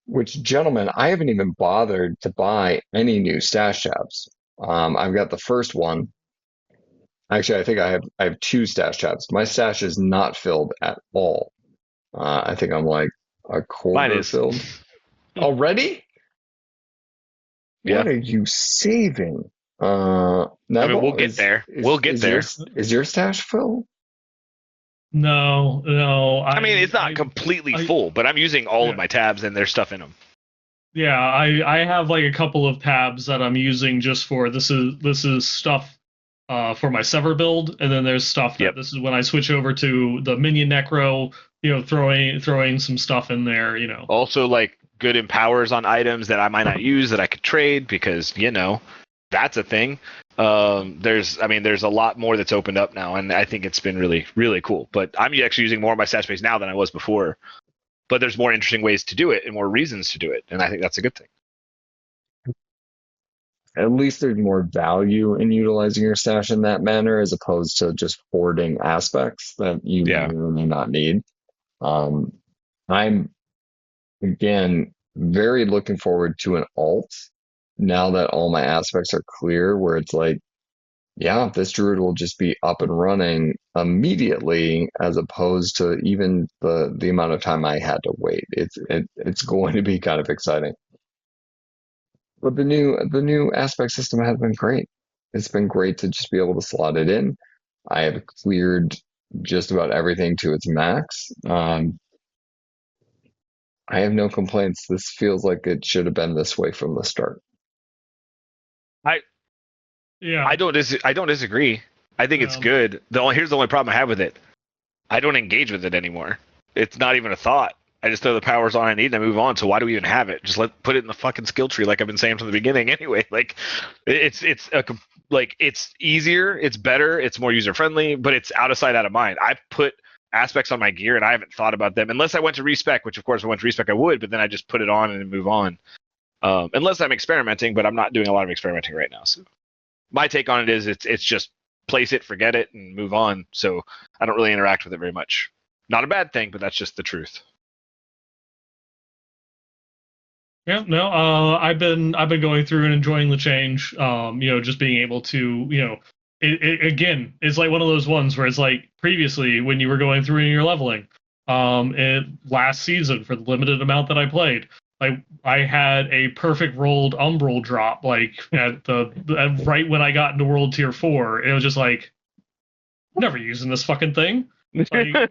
Which, gentlemen, I haven't even bothered to buy any new stash tabs. I've got the first one. Actually, I think I have 2 stash tabs. My stash is not filled at all. I think I'm like a mine quarter is. filled already. Yeah. What are you saving? I mean, we'll Neville, get is there. We'll is get is your there. is your stash full? No, no. I mean, it's not I, completely I, full, but I'm using all of yeah, my tabs and there's stuff in them. yeah. I have like a couple of tabs that I'm using just for this is stuff for my Sever build, and then there's stuff that Yep. this is when I switch over to the Minion Necro. Throwing some stuff in there. Also, like good empowers on items that I might not use that I could trade because that's a thing. There's a lot more that's opened up now, and I think it's been really, really cool. But I'm actually using more of my stash base now than I was before. But there's more interesting ways to do it and more reasons to do it, and I think that's a good thing. At least there's more value in utilizing your stash in that manner as opposed to just hoarding aspects that you Yeah. may or may not need. Um, I'm again very looking forward to an alt now that all my aspects are clear, where it's like, yeah, this druid will just be up and running immediately, as opposed to even the amount of time I had to wait. It's going to be kind of exciting. But the new aspect system has been great. It's been great to just be able to slot it in. I have cleared just about everything to its max. I have no complaints. This feels like it should have been this way from the start. I Yeah. I don't disagree. I think it's Um, good. Here's the only problem I have with it. I don't engage with it anymore. It's not even a thought. I just throw the powers on I need and I move on. So why do we even have it? Just put it in the fucking skill tree, like I've been saying from the beginning. Anyway, like it's easier, it's better, it's more user friendly, but it's out of sight, out of mind. I put aspects on my gear and I haven't thought about them unless I went to respec, which of course if I went to respec I would, but then I just put it on and move on. Unless I'm experimenting, but I'm not doing a lot of experimenting right now. So my take on it is it's just place it, forget it, and move on. So I don't really interact with it very much. Not a bad thing, but that's just the truth. Yeah, no, I've been going through and enjoying the change. Just being able to, again, it's like one of those ones where it's like previously when you were going through and you're leveling, last season for the limited amount that I played, like I had a perfect rolled Umbral drop, like right when I got into World Tier 4. It was just like, I'm never using this fucking thing. Like,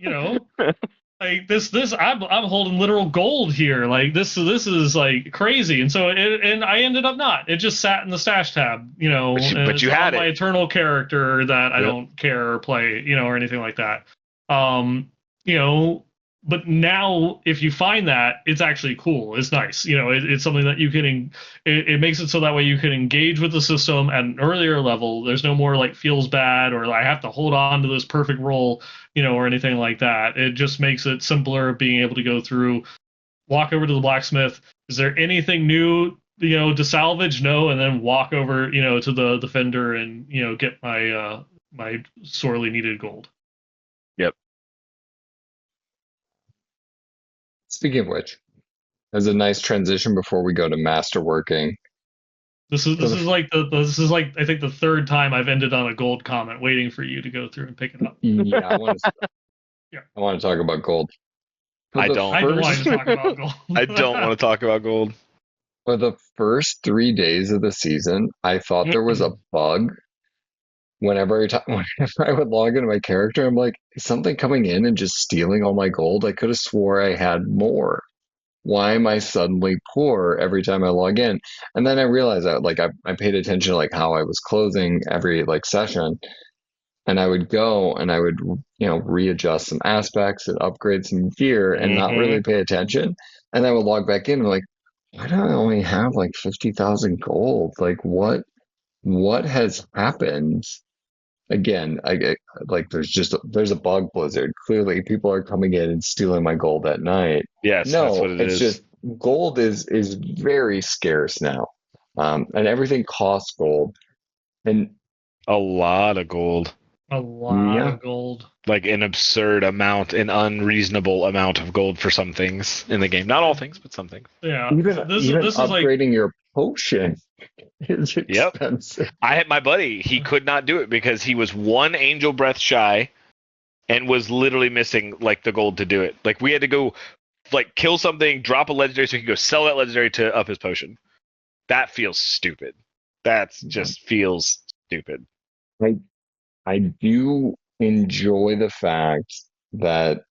like this I'm holding literal gold here. Like this is like crazy. And so and I ended up not. It just sat in the stash tab, and But it's you on had my it. eternal character that I Yep. don't care or play, or anything like that. Um, you know, but now if you find that, it's actually cool. It's nice. It's something that you can it makes it so that way you can engage with the system at an earlier level. There's no more like feels bad or I have to hold on to this perfect roll, or anything like that. It just makes it simpler being able to go through, walk over to the blacksmith. Is there anything new, to salvage? No, and then walk over, to the vendor and get my sorely needed gold. Yep. Speaking of which, as a nice transition before we go to masterworking. This is So this is like this is like I think the third time I've ended on a gold comment, waiting for you to go through and pick it up. yeah, Yeah, I want to talk about gold. For I the don't. I've been wanting first to talk about gold. I don't want to talk about gold. for the first 3 days of the season, I thought there was a bug. Whenever I would log into my character, I'm like, is something coming in and just stealing all my gold? I could have swore I had more. Why am I suddenly poor every time I log in? And then I realized that I paid attention to like how I was closing every like session, and I would go and I would readjust some aspects and upgrade some gear and not Hmm. really pay attention. And I would log back in and like, why do I only have like 50,000 gold? Like what has happened? Again, like there's a bug blizzard. Clearly, people are coming in and stealing my gold at night. Yes, that's what No, it it's is. just gold is very scarce now, and everything costs gold. And A lot of gold. A lot yeah, of gold. Like an absurd amount, an unreasonable amount of gold for some things in the game. Not all things, but some things. Yeah, even even this is like upgrading your potion is Yep. expensive. I had my buddy, he could not do it because he was one angel breath shy and was literally missing like the gold to do it. Like we had to go like kill something, drop a legendary so he could go sell that legendary to up his potion. That feels stupid. That just feels stupid. I I do enjoy the fact that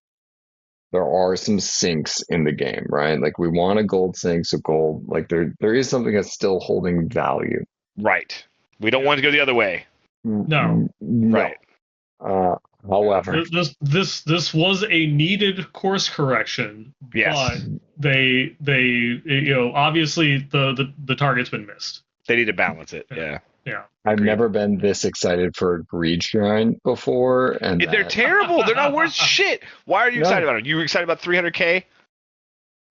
there are some sinks in the game, right? Like we want a gold sink, so gold, like there is something that's still holding value. Right. We don't yeah. want to go the other way. No. No. Right. Uh, However, This was a needed course correction, but Yes. they obviously the target's been missed. They need to balance it. Yeah. Yeah. Yeah. I've Agreed. never been this excited for a greed shrine before, and They're terrible. They're not worth shit. Why are you excited no, about them? You excited about 300k?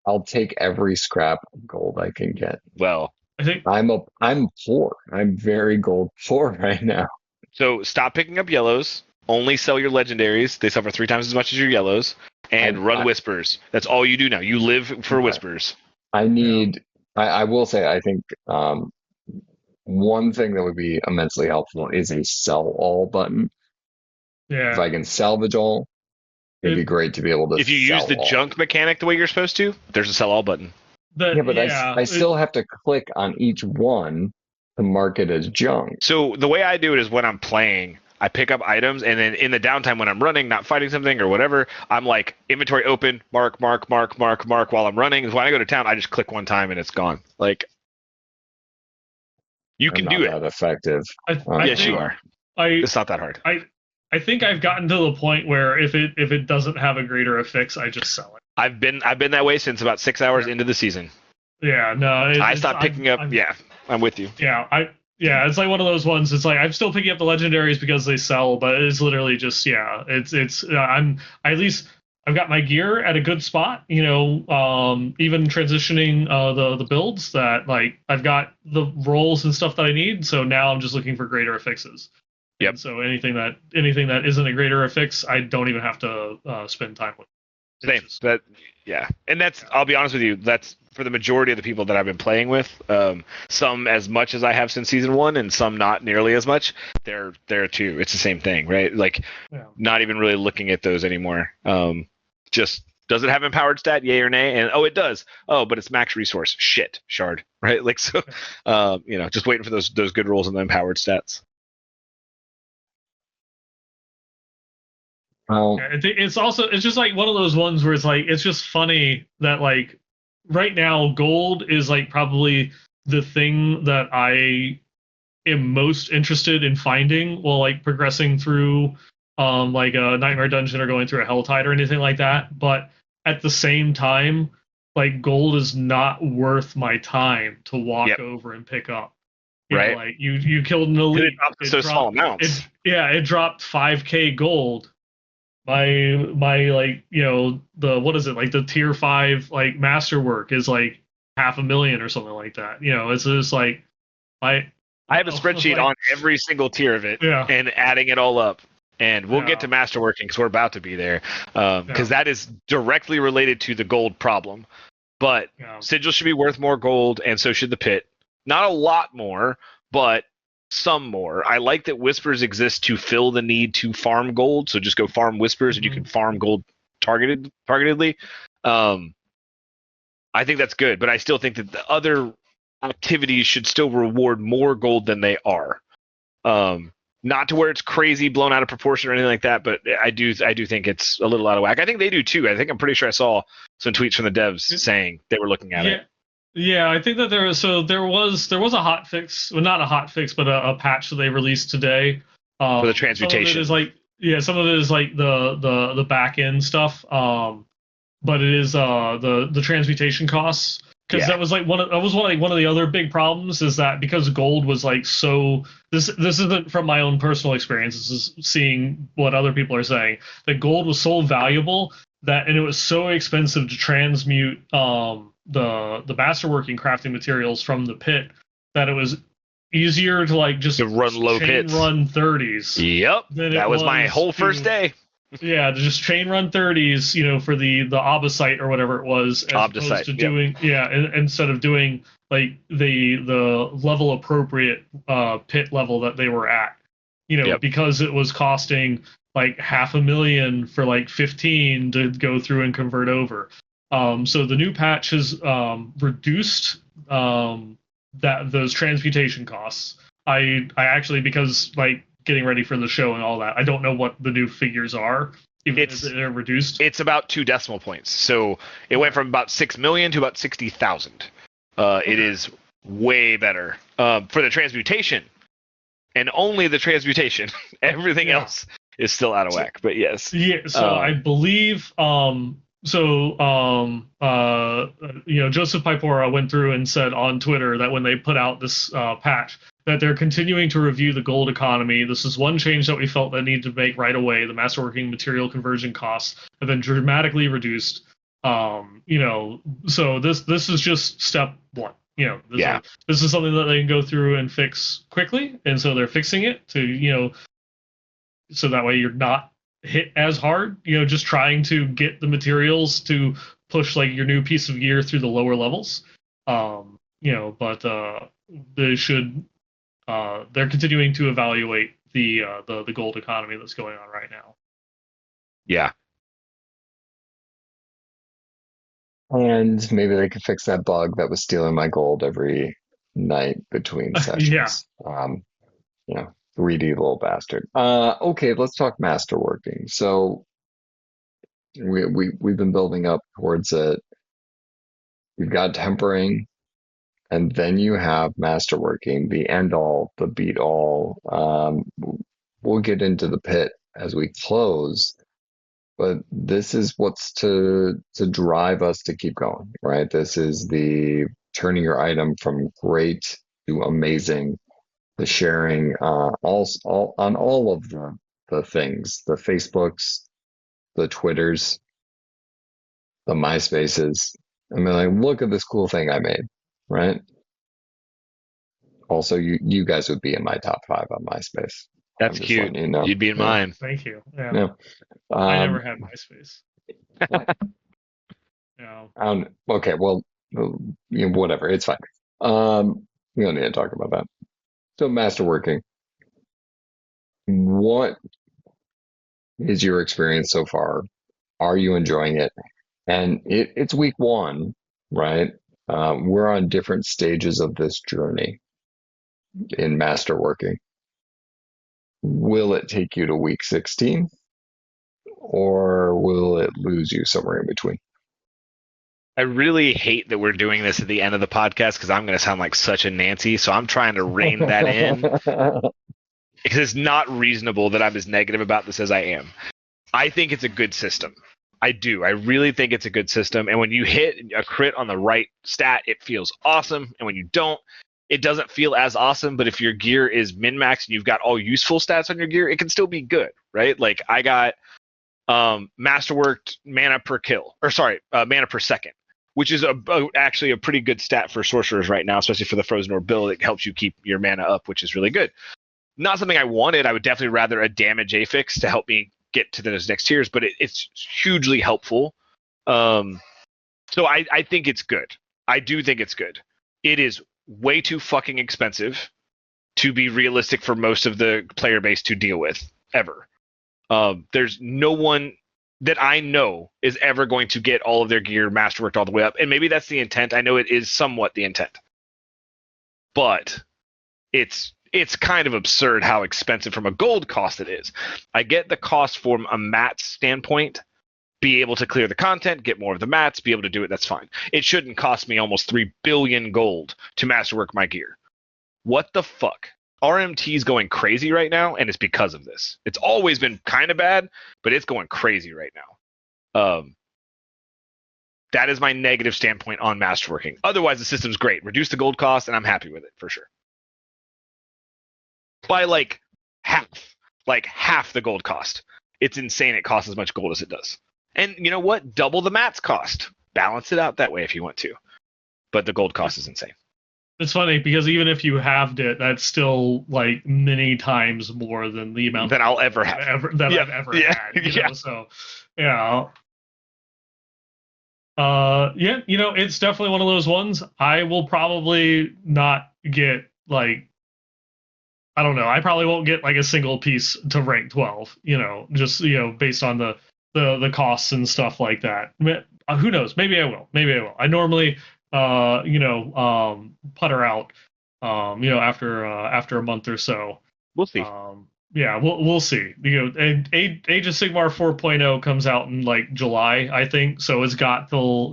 I'll take every scrap of gold I can get. Well, I think I'm poor. I'm very gold poor right now. so stop picking up yellows. Only sell your legendaries. They sell for 3 times as much as your yellows. And I, run whispers. That's all you do now. You live for I, whispers. I yeah. need. I will say I think one thing that would be immensely helpful is a sell all button. If Yeah. I can salvage all, it'd be It, great to be able to If you use sell the all. junk mechanic the way you're supposed to, there's a sell all button. that Yeah, but yeah. I still have to click on each one to mark it as junk. So the way I do it is when I'm playing, I pick up items, and then in the downtime when I'm running, not fighting something or whatever, I'm like inventory open, mark, mark, mark, mark, mark while I'm running. When I go to town, I just click one time and it's gone. Like you I'm can not do it. that effective. I Yes, think you are. I It's not that hard. I think I've gotten to the point where if it doesn't have a greater affix, I just sell it. I've been that way since about 6 hours into the season. Yeah, no, I stopped picking up. Yeah, I'm with you. Yeah, it's like one of those ones. It's like I'm still picking up the legendaries because they sell, but it's literally just it's I'm at least I've got my gear at a good spot. Even transitioning the builds that like I've got the rolls and stuff that I need. So now I'm just looking for greater affixes. Yep. And so anything that isn't a greater affix, I don't even have to spend time with. Same. That, yeah, and that's. I'll be honest with you. That's for the majority of the people that I've been playing with. Some as much as I have since season 1, and some not nearly as much. They're there too. It's the same thing, right? Like, not even really looking at those anymore. Just does it have empowered stat? Yay or nay? And oh, it does. Oh, but it's max resource. Shit, shard. Right? Like so. Just waiting for those good rolls and the empowered stats. Well, Yeah, it's just like one of those ones where it's like it's just funny that like right now gold is like probably the thing that I am most interested in finding while like progressing through like a nightmare dungeon or going through a hell tide or anything like that. But at the same time, like gold is not worth my time to walk Yep. over and pick up. You know, Right. like you killed an 'Cause it elite, drops in it so small dropped amounts. it dropped 5k gold. My like, you know, the what is it, like the tier 5 like masterwork is like 500,000 or something like that. You know, it's just like I I you have a know, spreadsheet like on every single tier of it yeah, and adding it all up. And we'll get yeah, to masterworking because we're about to be there. yeah, Because that is directly related to the gold problem. But yeah. sigil should be worth more gold, and so should the pit. Not a lot more, but some more. I like that whispers exist to fill the need to farm gold. So just go farm whispers, and you can Mhm. farm gold targetedly. Um, I think that's good, but I still think that the other activities should still reward more gold than they are. Um, Not to where it's crazy blown out of proportion or anything like that, but I do think it's a little out of whack. I think they do too. I'm pretty sure I saw some tweets from the devs It- saying they were looking at it. yeah. Yeah, I think that there was a hot fix, well, not a hot fix, but a patch that they released today. For the Some of it is transmutation. like yeah, some of it is like the back end stuff. But it is the transmutation costs, because Yeah. that was like one of the other big problems, is that because gold was like so, this isn't from my own personal experience, this is seeing what other people are saying, that gold was so valuable that, and it was so expensive to transmute the masterworking crafting materials from the pit, that it was easier to like To just run low chain pits. run 30s Yep. than it That was my was whole first to, day. yeah, to just chain run 30s, you know, for the Obisite or whatever it was, as opposed Obdicite. to Yep. doing, yeah, instead of doing like the level appropriate pit level that they were at, you know, Yep. because it was costing like 500,000 for like 15 to go through and convert over. So the new patch has reduced that those transmutation costs. I actually, because like getting ready for the show and all that, I don't know what the new figures are, even if It's they're reduced. it's about 2 decimal points. So it went from about 6 million to about 60,000. It Okay. is way better for the transmutation, and only the transmutation. Everything Yeah. else is still out of So, whack. But yes, yeah, so I believe you know, Joseph Pipora went through and said on Twitter that when they put out this patch, that they're continuing to review the gold economy. This is one change that we felt that needed to make right away. The masterworking material conversion costs have been dramatically reduced. You know, so this is just step one. You know, yeah, this is something that they can go through and fix quickly, and so they're fixing it to, you know, so that way you're not hit as hard, you know, just trying to get the materials to push like your new piece of gear through the lower levels. You know, but they should they're continuing to evaluate the gold economy that's going on right now. yeah, and maybe they could fix that bug that was stealing my gold every night between Yeah. sessions. You know, greedy little bastard. Okay, let's talk masterworking. So we've been building up towards it. You've got tempering, and then you have masterworking, the end all, the beat all. We'll get into the pit as we close, but this is what's to drive us to keep going, right? This is the turning your item from great to amazing, the sharing, all on all of the things, the Facebooks, the Twitters, the MySpaces. I mean, like, look at this cool thing I made, right? Also, you guys would be in my top five on MySpace. I'm that's just cute. letting you know. You'd be in Yeah, mine. Thank you. Yeah. yeah. I never Um, had MySpace. Yeah. okay, well, you know, whatever, it's fine. We don't need to talk about that. So, masterworking. What is your experience so far? Are you enjoying it? And it's week one, right? We're on different stages of this journey in masterworking. Will it take you to week 16? or will it lose you somewhere in between? I really hate that we're doing this at the end of the podcast because I'm going to sound like such a Nancy. So I'm trying to rein that in because it's not reasonable that I'm as negative about this as I am. I think it's a good system. I do. I really think it's a good system. And when you hit a crit on the right stat, it feels awesome. And when you don't, it doesn't feel as awesome. But if your gear is min-max and you've got all useful stats on your gear, it can still be good, right? Like I got masterworked mana per kill, or sorry, mana per second, which is actually a pretty good stat for sorcerers right now, especially for the Frozen Orb build. It helps you keep your mana up, which is really good. Not something I wanted. I would definitely rather a damage affix to help me get to those next tiers, but it's hugely helpful. So I think it's good. I do think it's good. It is way too fucking expensive to be realistic for most of the player base to deal with ever. There's no one that I know is ever going to get all of their gear masterworked all the way up, and maybe that's the intent. I know it is somewhat the intent, but it's kind of absurd how expensive from a gold cost it is. I get the cost from a mats standpoint, be able to clear the content, get more of the mats, be able to do it, that's fine. It shouldn't cost me almost 3 billion gold to masterwork my gear. What the fuck? RMT's going crazy right now, and it's because of this. It's always been kind of bad, but it's going crazy right now. That is my negative standpoint on masterworking. Otherwise, the system's great. Reduce the gold cost, and I'm happy with it, for sure. By like half the gold cost. It's insane it costs as much gold as it does. And you know what? Double the mats cost. Balance it out that way if you want to. But the gold cost is insane. It's funny because even if you halved it, that's still like many times more than the amount that I'll ever have. I've ever had. You know? So, yeah. Yeah, it's definitely one of those ones. I will probably not get like, I don't know. I probably won't get like a single piece to rank 12. Just based on the costs and stuff like that. Who knows? Maybe I will. I normally putter out after a month or so. We'll see. Yeah, we'll see. Age of Sigmar 4.0 comes out in like July, I think. So it's got till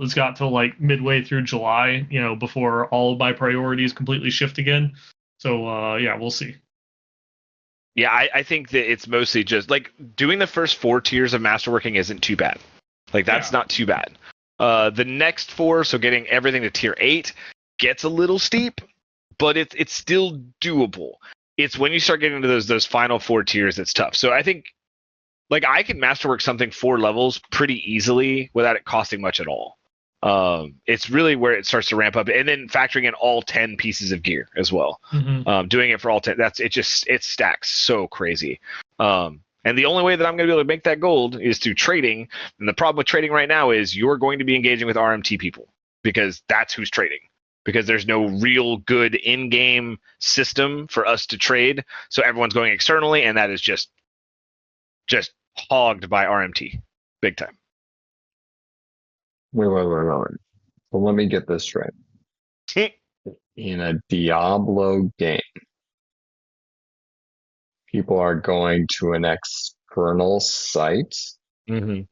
like midway through July, before all of my priorities completely shift again. So yeah, we'll see. Yeah, I think that it's mostly just like doing the first 4 tiers of masterworking isn't too bad. Like that's not too bad. The next 4, so getting everything to tier 8, gets a little steep, but it's still doable. It's when you start getting into those final 4 tiers that's tough. So I think like I can masterwork something 4 levels pretty easily without it costing much at all. It's really where it starts to ramp up, and then factoring in all 10 pieces of gear as well. Mm-hmm. Doing it for all 10, it stacks so crazy. And the only way that I'm going to be able to make that gold is through trading. And the problem with trading right now is you're going to be engaging with RMT people because that's who's trading. Because there's no real good in-game system for us to trade, so everyone's going externally, and that is just hogged by RMT, big time. Wait. So let me get this straight. In a Diablo game, people are going to an external site to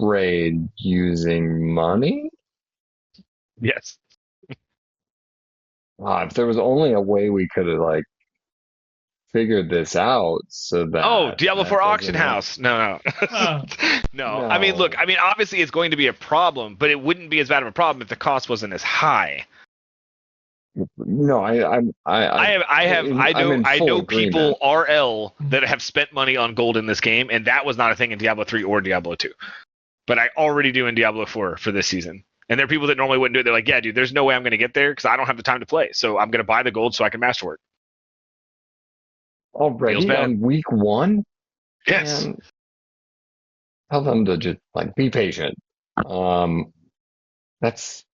trade using money? Yes. If there was only a way we could have like figured this out so that Diablo 4 auction house. No. No. I mean, look, obviously it's going to be a problem, but it wouldn't be as bad of a problem if the cost wasn't as high. No, I know people RL that have spent money on gold in this game, and that was not a thing in Diablo 3 or Diablo 2. But I already do in Diablo 4 for this season. And there are people that normally wouldn't do it. They're like, yeah, dude, there's no way I'm going to get there because I don't have the time to play. So I'm going to buy the gold so I can masterwork. Already on week 1? Yes. And tell them to just like be patient. That's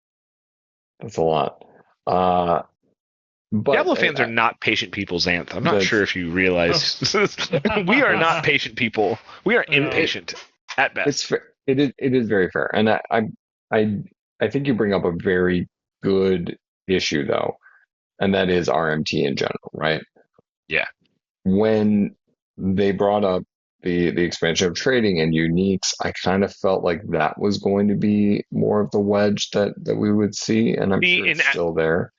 a lot. But Diablo fans are not patient people, Xanth. I'm not sure if you realize. We are not patient people. We are impatient at best. It's fair. It is very fair. And I think you bring up a very good issue though, and that is RMT in general, right? Yeah. When they brought up the expansion of trading and uniques, I kind of felt like that was going to be more of the wedge that we would see, and I'm See, sure it's still there.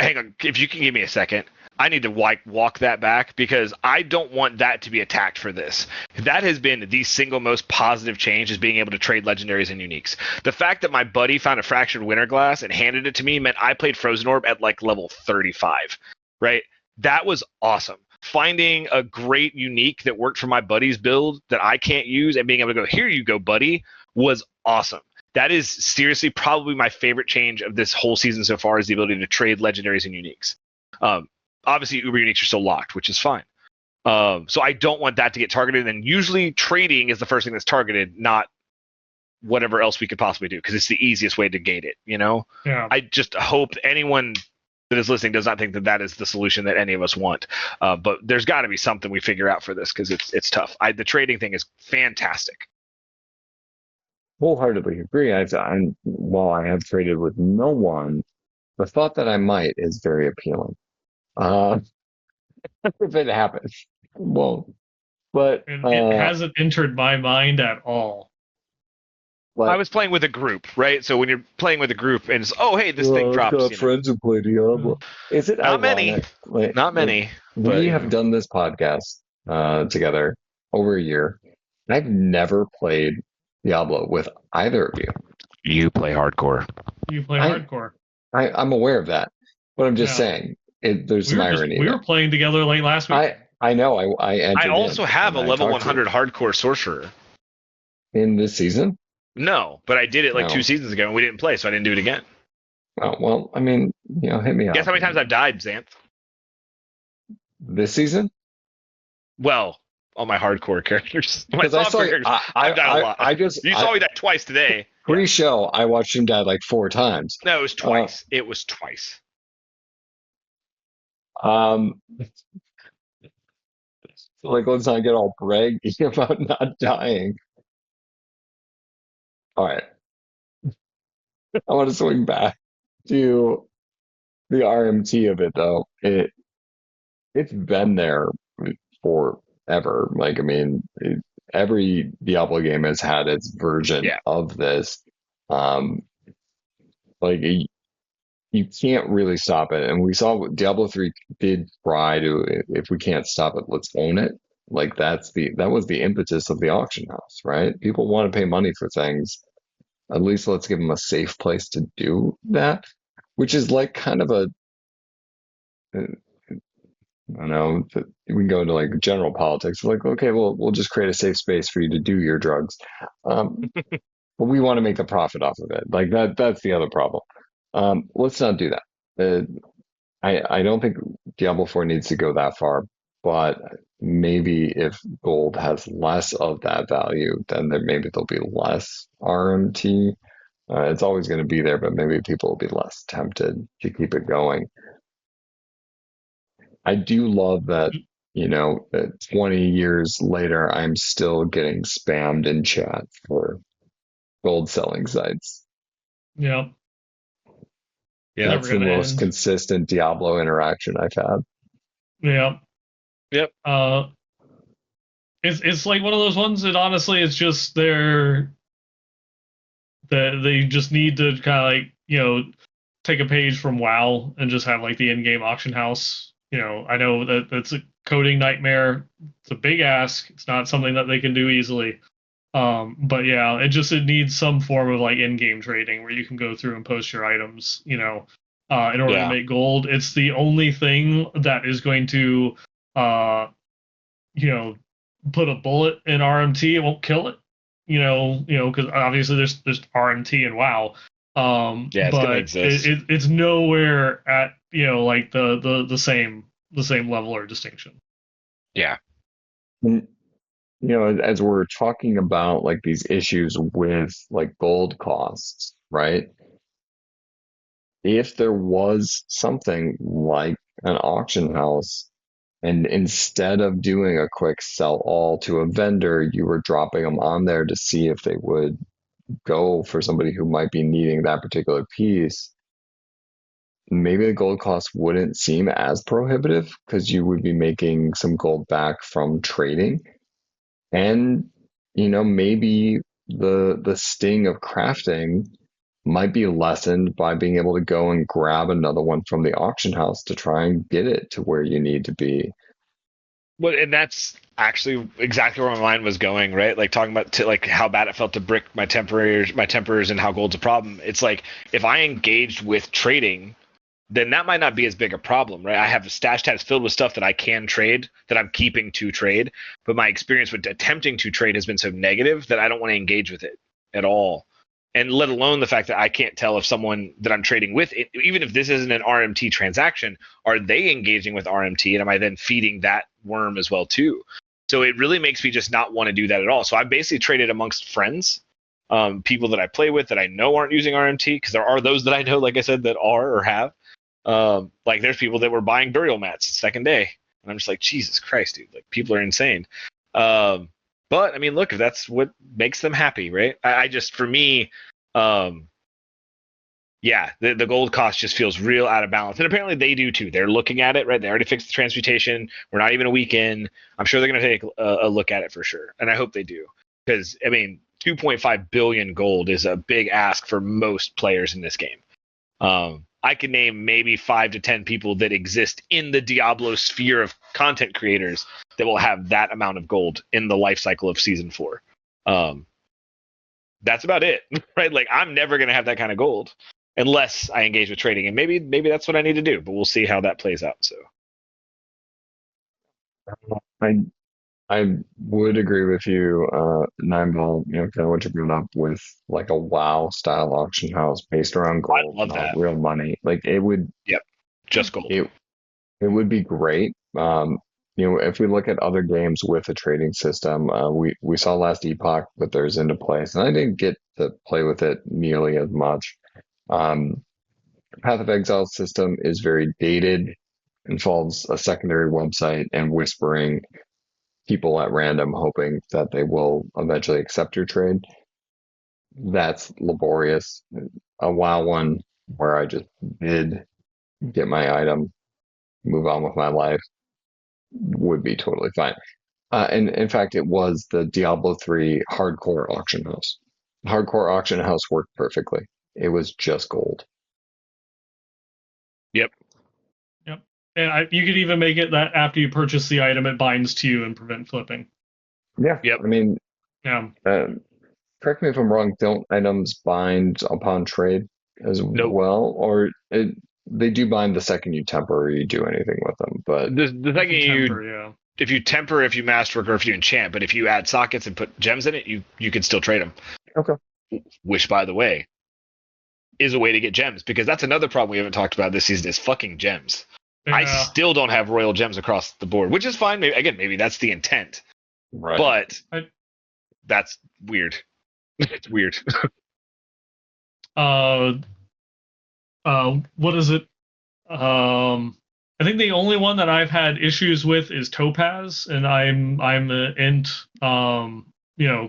hang on, if you can give me a second, I need to walk that back because I don't want that to be attacked for this. That has been the single most positive change, is being able to trade legendaries and uniques. The fact that my buddy found a fractured winter glass and handed it to me meant I played Frozen Orb at like level 35, right? That was awesome. Finding a great unique that worked for my buddy's build that I can't use and being able to go, here you go, buddy, was awesome. That is seriously probably my favorite change of this whole season so far, is the ability to trade legendaries and uniques. Obviously, Uber uniques are still locked, which is fine. So I don't want that to get targeted. And usually trading is the first thing that's targeted, not whatever else we could possibly do, because it's the easiest way to gate it, you know? Yeah. I just hope anyone that is listening does not think that that is the solution that any of us want. But there's got to be something we figure out for this, because it's tough. The trading thing is fantastic. Wholeheartedly agree. While I have traded with no one, the thought that I might is very appealing. If it happens, it won't. But It hasn't entered my mind at all. I was playing with a group, right? So when you're playing with a group and it's, oh, hey, this thing drops. I've got friends who play Diablo. Is it not ironic? many? Not many. We have done this podcast together over a year, and I've never played Diablo with either of you. You play hardcore. You play hardcore. I'm aware of that, but I'm just saying there's some irony. We were playing together late last week. I know. I also have a level 100 hardcore sorcerer in this season. No, but I did it like 2 seasons ago and we didn't play, so I didn't do it again. Oh, well, I mean, hit me up. Guess how many times I've died, Xanth? This season? Well, all my hardcore characters. My softcore characters. I've died a lot. You saw me die twice today. Pre-show, I watched him die like 4 times. No, it was twice. It was twice. Like, let's not get all braggy about not dying. All right. I want to swing back to the RMT of it, though. It's been there forever. Like, I mean, every Diablo game has had its version of this. Like, you can't really stop it. And we saw Diablo 3 did try to, if we can't stop it, let's own it. Like, that was the impetus of the auction house, right? People want to pay money for things. At least let's give them a safe place to do that, which is like kind of a, I don't know, we can go into like general politics. Like, okay, we'll just create a safe space for you to do your drugs. But we want to make a profit off of it. Like that's the other problem. Let's not do that. I don't think Diablo 4 needs to go that far, but maybe if gold has less of that value, then maybe there'll be less RMT. It's always going to be there, but maybe people will be less tempted to keep it going. I do love that, that 20 years later, I'm still getting spammed in chat for gold selling sites. Yeah. Yeah, that's the most consistent Diablo interaction I've had. Yeah. Yep. It's like one of those ones that honestly it's just they just need to kind of like, take a page from WoW and just have like the in-game auction house. I know that that's a coding nightmare. It's a big ask. It's not something that they can do easily. But yeah, it needs some form of like in-game trading where you can go through and post your items, in order to make gold. It's the only thing that is going to, put a bullet in RMT. It won't kill it, because obviously there's RMT in WoW. It's but gonna exist. It's nowhere at like the same level or distinction. Yeah. And, as we're talking about like these issues with like gold costs, right? If there was something like an auction house, and instead of doing a quick sell all to a vendor, you were dropping them on there to see if they would go for somebody who might be needing that particular piece, maybe the gold cost wouldn't seem as prohibitive because you would be making some gold back from trading. And, maybe the sting of crafting might be lessened by being able to go and grab another one from the auction house to try and get it to where you need to be. Well, and that's actually exactly where my mind was going, right? Like talking about like how bad it felt to brick my tempers, and how gold's a problem. It's like if I engaged with trading, then that might not be as big a problem, right? I have stash tabs filled with stuff that I can trade, that I'm keeping to trade, but my experience with attempting to trade has been so negative that I don't want to engage with it at all. And let alone the fact that I can't tell if someone that I'm trading with, even if this isn't an RMT transaction, are they engaging with RMT, and am I then feeding that worm as well too? So it really makes me just not want to do that at all. So I basically traded amongst friends, people that I play with that I know aren't using RMT, because there are those that I know, like I said, that are or have. Like there's people that were buying burial mats second day, and I'm just like, Jesus Christ, dude! Like people are insane. But I mean, look, if that's what makes them happy, right? I just, for me, yeah, the gold cost just feels real out of balance, and apparently they do too. They're looking at it, right? They already fixed the transmutation. We're not even a week in. I'm sure they're going to take a look at it for sure, and I hope they do, because I mean, 2.5 billion gold is a big ask for most players in this game. I can name maybe 5 to 10 people that exist in the Diablo sphere of content creators that will have that amount of gold in the life cycle of season 4. That's about it, right? Like I'm never going to have that kind of gold unless I engage with trading, and maybe that's what I need to do, but we'll see how that plays out. So I I would agree with you, Nineball, kind of what you brought up with like a WoW style auction house based around I gold, love not that. real money. Like it would, Yep, just gold. it would be great. If we look at other games with a trading system, we saw last Epoch put theirs into place, and I didn't get to play with it nearly as much. Um, Path of Exile system is very dated, involves a secondary website and whispering people at random, hoping that they will eventually accept your trade. That's laborious. A WoW one where I just bid, get my item, move on with my life would be totally fine. And in fact, it was the Diablo 3 hardcore auction house. Hardcore auction house worked perfectly. It was just gold. Yep. Yep. And you could even make it that after you purchase the item, it binds to you and prevent flipping. Yeah. Yep. I mean, Yeah. correct me if I'm wrong. Don't items bind upon trade as Nope. well, or they do bind the second you temper or you do anything with them? But The second Temper, yeah. if you temper, if you masterwork, or if you enchant, but if you add sockets and put gems in it, you can still trade them. okay, Which, by the way, is a way to get gems, because that's another problem we haven't talked about this season is fucking gems. Yeah. I still don't have royal gems across the board, which is fine. Maybe that's the intent, right. but that's weird. It's weird. What is it? I think the only one that I've had issues with is Topaz, and I'm an int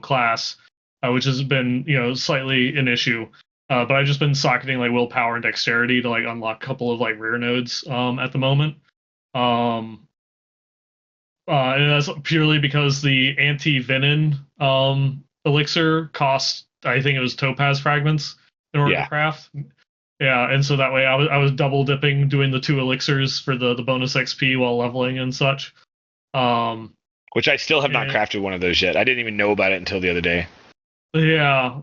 class, which has been slightly an issue. But I've just been socketing like willpower and dexterity to like unlock a couple of like rare nodes at the moment. And that's purely because the anti-venin elixir cost, I think it was topaz fragments in order to craft. Yeah, and so that way I was double dipping, doing the 2 elixirs for the bonus XP while leveling and such. Which I still have not crafted one of those yet. I didn't even know about it until the other day. Yeah,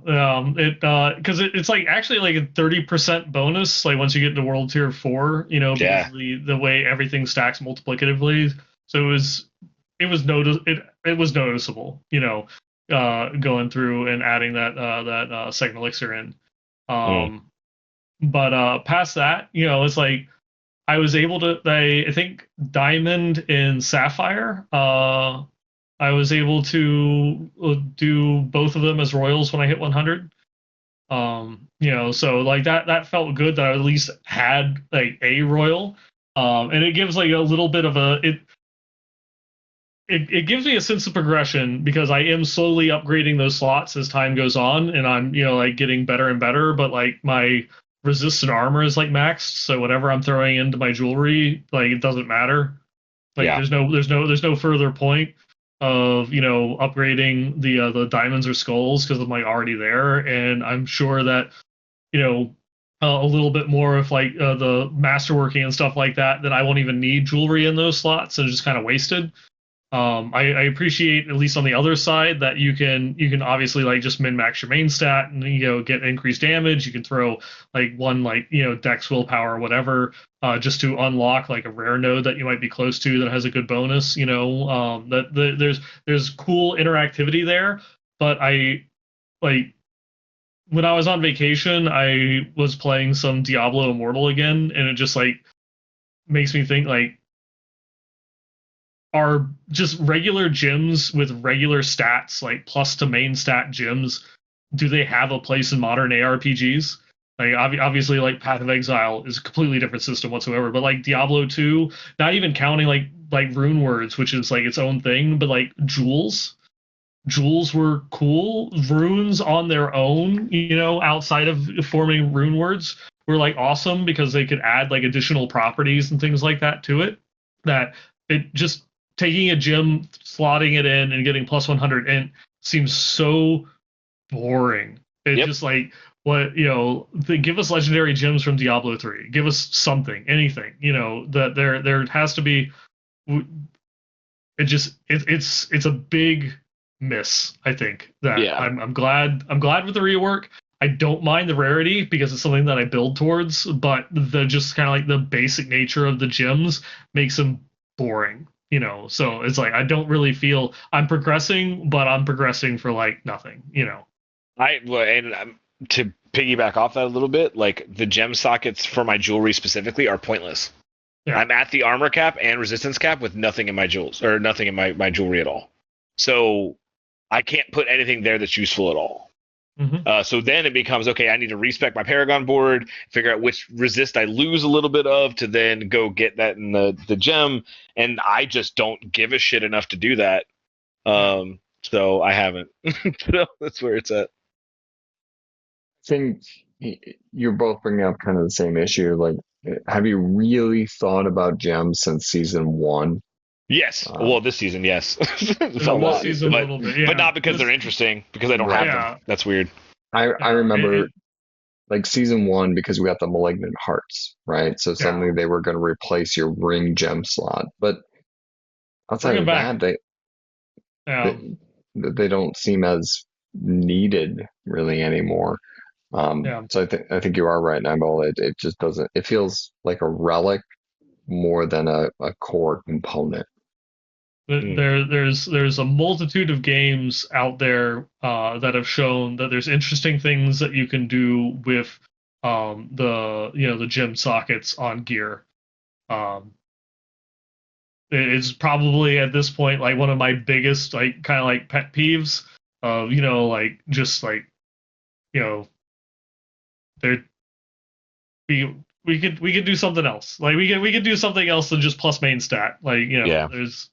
because it's like actually like a 30% bonus, like once you get to World Tier 4, because of the way everything stacks multiplicatively. So it was noticeable, going through and adding that second elixir in. But past that, it's like I was able to. I think Diamond and Sapphire. I was able to do both of them as royals when I hit 100. So like that felt good that I at least had like a royal. And it gives like a little bit of it gives me a sense of progression because I am slowly upgrading those slots as time goes on, and I'm like getting better and better. But like my resistant armor is like maxed, so whatever I'm throwing into my jewelry, like it doesn't matter. Like there's no further point. of upgrading the diamonds or skulls because I'm like already there, and I'm sure that you know a little bit more of like the masterworking and stuff like that, then I won't even need jewelry in those slots and just kind of wasted. I appreciate, at least on the other side, that you can obviously like just min max your main stat and get increased damage. You can throw like one like dex willpower or whatever just to unlock like a rare node that you might be close to that has a good bonus. There's cool interactivity there, but I like when I was on vacation, I was playing some Diablo Immortal again, and it just like makes me think like, are just regular gyms with regular stats, like plus to main stat gyms, do they have a place in modern ARPGs? Like obviously, like Path of Exile is a completely different system whatsoever. But like Diablo 2, not even counting like rune words, which is like its own thing, but like jewels were cool. Runes on their own, outside of forming rune words, were like awesome because they could add like additional properties and things like that to it. That it just taking a gym, slotting it in, and getting plus 100 in seems so boring. It Yep. just like what they give us legendary gems from Diablo 3. Give us something, anything. That there has to be. It's a big miss. I think that Yeah. I'm glad with the rework. I don't mind the rarity because it's something that I build towards, but the just kind of like the basic nature of the gems makes them boring. So it's like I don't really feel I'm progressing, but I'm progressing for like nothing. To piggyback off that a little bit, like the gem sockets for my jewelry specifically are pointless. Yeah. I'm at the armor cap and resistance cap with nothing in my jewels or nothing in my jewelry at all. So I can't put anything there that's useful at all. Mm-hmm. So then it becomes okay. I need to respec my Paragon board, figure out which resist I lose a little bit of to then go get that in the gem, and I just don't give a shit enough to do that. So I haven't. So that's where it's at. I think you're both bringing up kind of the same issue. Like, have you really thought about gems since season one? Yes. Uh, Well, this season, yes. It So felt this like, season a but little bit, yeah. but not because This- they're interesting, because I don't Right. have Yeah. them. That's weird. I remember like season one because we got the malignant hearts, right? So suddenly they were going to replace your ring gem slot, but outside Bring them of back. that, Yeah. they don't seem as needed really anymore. Yeah. So I think you are right, Nigel. It just doesn't. It feels like a relic more than a core component. Mm. There's a multitude of games out there that have shown that there's interesting things that you can do with the gem sockets on gear. Um, it's probably at this point like one of my biggest like kind of like pet peeves of like just like you know there we could do something else. Like we could do something else than just plus main stat. Like Yeah. there's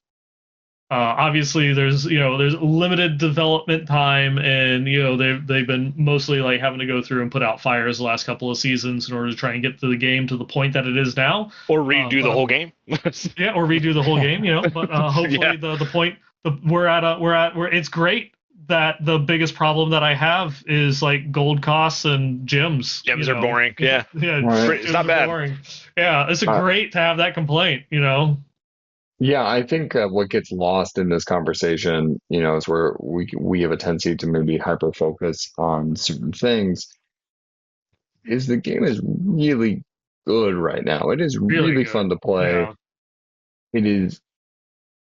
obviously there's limited development time, and they've been mostly like having to go through and put out fires the last couple of seasons in order to try and get to the game to the point that it is now. Or redo the But whole game. yeah, or redo the whole game. But hopefully Yeah. the point we're at where it's great that the biggest problem that I have is like gold costs and gems. Gems are boring. Yeah. Yeah, Right. It's not bad. boring. Yeah, it's Uh, great to have that complaint. Yeah, I think what gets lost in this conversation, is where we have a tendency to maybe hyper focus on certain things. Is the game is really good right now. It is Really really good. fun to play. Yeah. It is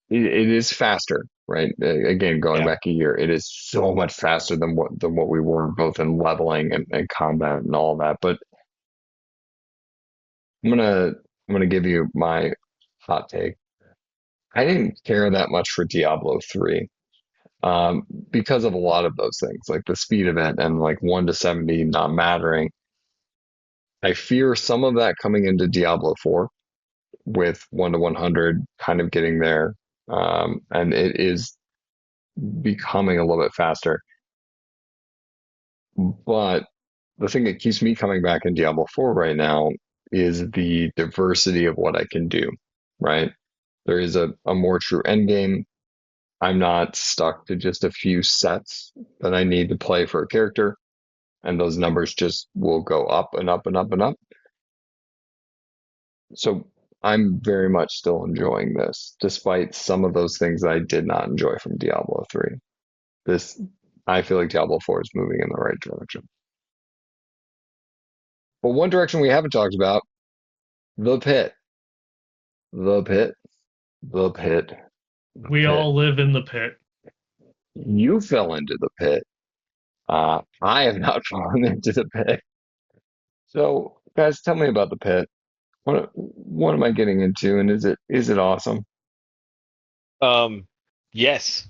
it is faster, right? Again, going Yeah. back a year, it is so much faster than what we were both in leveling and combat and all that. But I'm gonna give you my hot take. I didn't care that much for Diablo 3 because of a lot of those things, like the speed of it and like 1 to 70 not mattering. I fear some of that coming into Diablo 4 with 1 to 100 kind of getting there. And it is becoming a little bit faster. But the thing that keeps me coming back in Diablo 4 right now is the diversity of what I can do, right? There is a more true end game. I'm not stuck to just a few sets that I need to play for a character, and those numbers just will go up and up and up and up. So I'm very much still enjoying this, despite some of those things that I did not enjoy from Diablo 3. This, I feel like Diablo 4 is moving in the right direction. But one direction we haven't talked about, the pit. The pit. The pit. The We pit. all live in the pit. You fell into the pit. I have not fallen into the pit. So, guys, tell me about the pit. What am I getting into, and is it awesome? Yes,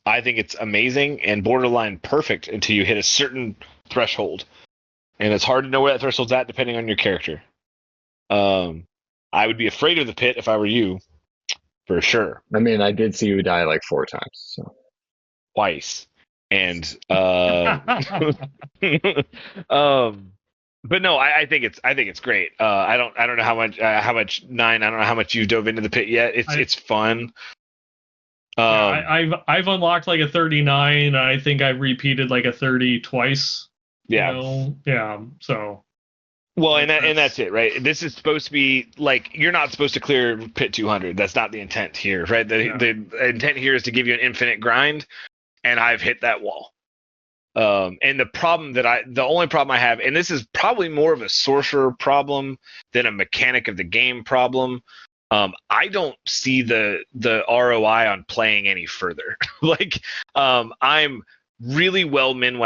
I think it's amazing and borderline perfect until you hit a certain threshold, and it's hard to know where that threshold's at depending on your character. I would be afraid of the pit if I were you, for sure. I mean, I did see you die like 4 times. So Twice, and but no, I think it's great. I don't know how much nine. I don't know how much you dove into the pit yet. It's fun. I've unlocked like a 39. I think I've repeated like a 30 twice. Yeah. Yeah. So. Well, and that's it, right? This is supposed to be like you're not supposed to clear pit 200. That's not the intent here, right? The intent here is to give you an infinite grind, and I've hit that wall. And the only problem I have, and this is probably more of a sorcerer problem than a mechanic of the game problem. I don't see the ROI on playing any further. I'm really well min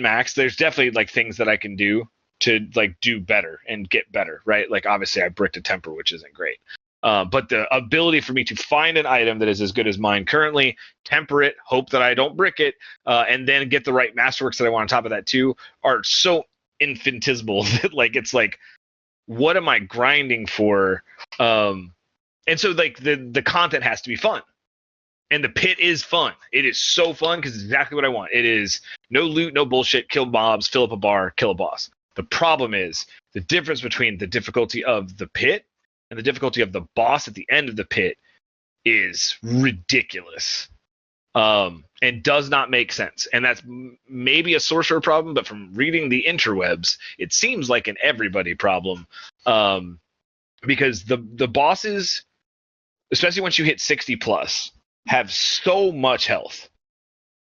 max. There's definitely like things that I can do to like do better and get better, right? Like obviously I bricked a temper, which isn't great. But the ability for me to find an item that is as good as mine currently, temper it, hope that I don't brick it, and then get the right masterworks that I want on top of that too, are so infinitesimal that like it's like, what am I grinding for? And so like the content has to be fun. And the pit is fun. It is so fun because it's exactly what I want. It is no loot, no bullshit, kill mobs, fill up a bar, kill a boss. The problem is the difference between the difficulty of the pit and the difficulty of the boss at the end of the pit is ridiculous, and does not make sense. And that's maybe a sorcerer problem, but from reading the interwebs, it seems like an everybody problem, because the bosses, especially once you hit 60 plus, have so much health.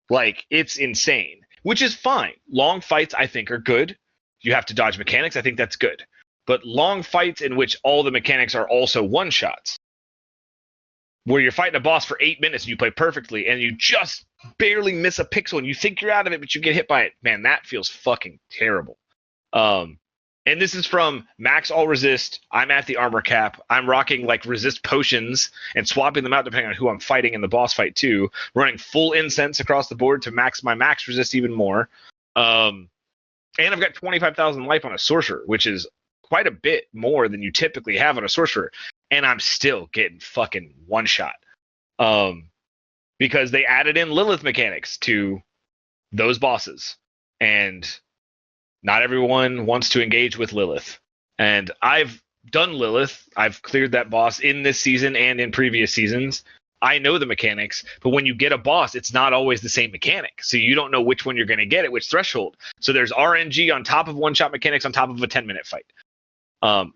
Like, it's insane, which is fine. Long fights, I think, are good. You have to dodge mechanics. I think that's good. But long fights in which all the mechanics are also one-shots, where you're fighting a boss for 8 minutes and you play perfectly and you just barely miss a pixel and you think you're out of it, but you get hit by it. Man, that feels fucking terrible. And this is from max all resist. I'm at the armor cap. I'm rocking like resist potions and swapping them out depending on who I'm fighting in the boss fight too. Running full incense across the board to max my max resist even more. And I've got 25,000 life on a sorcerer, which is quite a bit more than you typically have on a sorcerer. And I'm still getting fucking one shot. Because they added in Lilith mechanics to those bosses. And not everyone wants to engage with Lilith. And I've done Lilith. I've cleared that boss in this season and in previous seasons. I know the mechanics, but when you get a boss, it's not always the same mechanic. So you don't know which one you're going to get at which threshold. So there's RNG on top of one-shot mechanics on top of a 10-minute fight.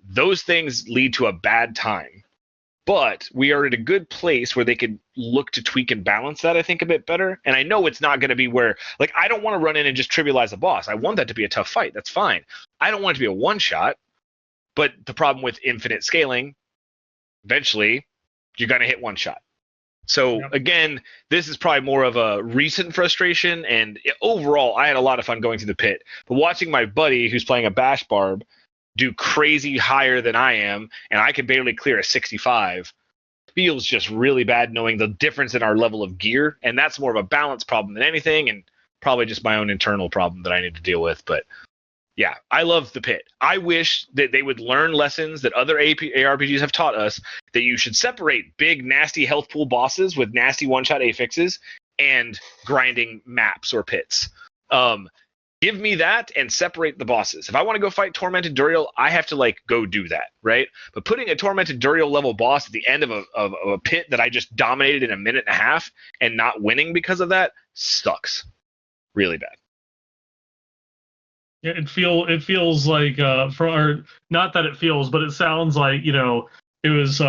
Those things lead to a bad time. But we are at a good place where they could look to tweak and balance that, I think, a bit better. And I know it's not going to be where, like, I don't want to run in and just trivialize a boss. I want that to be a tough fight. That's fine. I don't want it to be a one-shot. But the problem with infinite scaling, eventually, you're going to hit one shot. So, Again, this is probably more of a recent frustration. And overall, I had a lot of fun going through the pit. But watching my buddy, who's playing a Bash Barb, do crazy higher than I am, and I can barely clear a 65, feels just really bad knowing the difference in our level of gear. And that's more of a balance problem than anything, and probably just my own internal problem that I need to deal with. But yeah, I love the pit. I wish that they would learn lessons that other ARPGs have taught us, that you should separate big, nasty health pool bosses with nasty one-shot affixes and grinding maps or pits. Give me that and separate the bosses. If I want to go fight Tormented Duriel, I have to like go do that, right? But putting a Tormented Duriel level boss at the end of a pit that I just dominated in a minute and a half and not winning because of that sucks really bad. Yeah, it feels like or not that it feels, but it sounds like it was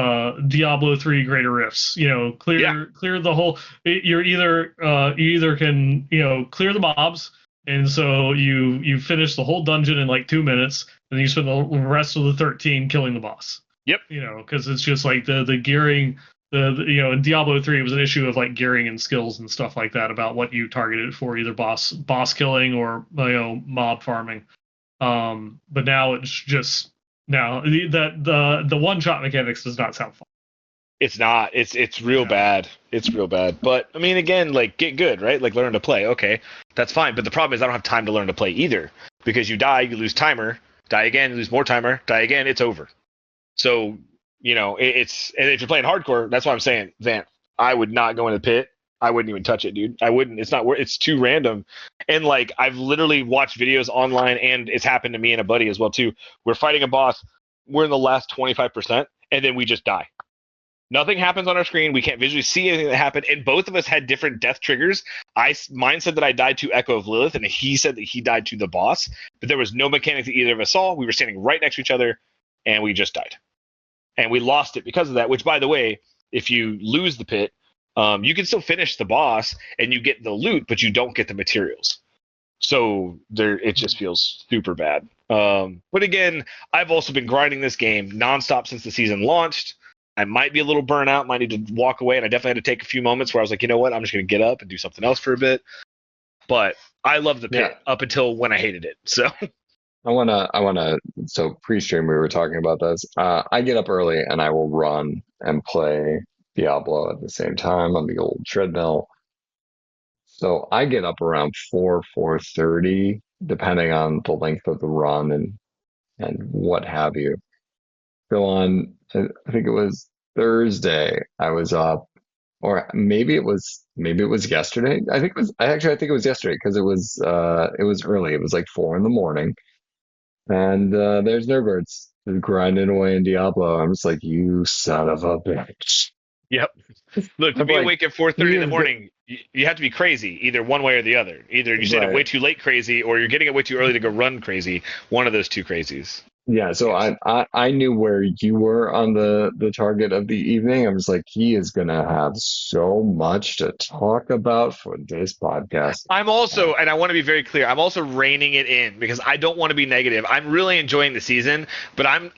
Diablo 3 Greater Rifts. Clear the whole. You either can clear the mobs, and so you finish the whole dungeon in like 2 minutes, and you spend the rest of the 13 killing the boss. Yep. Because it's just like the gearing. In Diablo 3 it was an issue of like gearing and skills and stuff like that about what you targeted for, either boss killing or mob farming. But now it's just the one shot mechanics does not sound fun. It's not. It's real bad. It's real bad. But I mean, again, like get good, right? Like learn to play. Okay, that's fine. But the problem is I don't have time to learn to play either, because you die, you lose timer, die again, you lose more timer, die again, it's over. So it's and if you're playing hardcore, that's why I'm saying, Vant, I would not go in the pit. I wouldn't even touch it, dude. I wouldn't. It's not. It's too random. And like I've literally watched videos online, and it's happened to me and a buddy as well too. We're fighting a boss. We're in the last 25%, and then we just die. Nothing happens on our screen. We can't visually see anything that happened, and both of us had different death triggers. Mine said that I died to Echo of Lilith, and he said that he died to the boss. But there was no mechanic that either of us saw. We were standing right next to each other, and we just died. And we lost it because of that, which, by the way, if you lose the pit, you can still finish the boss and you get the loot, but you don't get the materials. So it just feels super bad. But again, I've also been grinding this game nonstop since the season launched. I might be a little burnt out, might need to walk away, and I definitely had to take a few moments where I was like, you know what, I'm just going to get up and do something else for a bit. But I love the pit up until when I hated it. So so pre-stream we were talking about this. I get up early and I will run and play Diablo at the same time on the old treadmill. So I get up around 4:30, depending on the length of the run and what have you. So on, I think it was Thursday, I was up, or maybe it was yesterday. I think it was yesterday, because it was early. It was like 4 a.m. And there's Nerds grinding away in Diablo. I'm just like, you son of a bitch. Yep. Look, to be awake at 4:30 in the morning, you have to be crazy, either one way or the other. Either you stayed up way too late crazy, or you're getting up way too early to go run crazy. One of those two crazies. Yeah, so I knew where you were on the target of the evening. I was like, he is gonna have so much to talk about for this podcast. I'm also, and I want to be very clear, I'm also reining it in because I don't want to be negative. I'm really enjoying the season, but I'm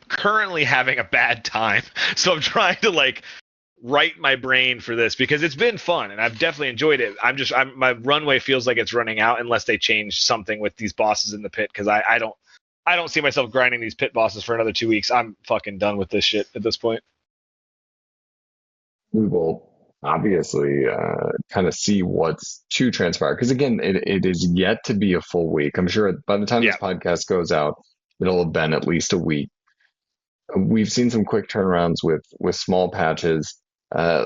currently having a bad time. So I'm trying to like right my brain for this because it's been fun and I've definitely enjoyed it. My runway feels like it's running out unless they change something with these bosses in the pit, because I don't see myself grinding these pit bosses for another 2 weeks. I'm fucking done with this shit at this point. We will obviously kind of see what's to transpire, because again, it is yet to be a full week. I'm sure by the time this podcast goes out, it'll have been at least a week. We've seen some quick turnarounds with small patches. I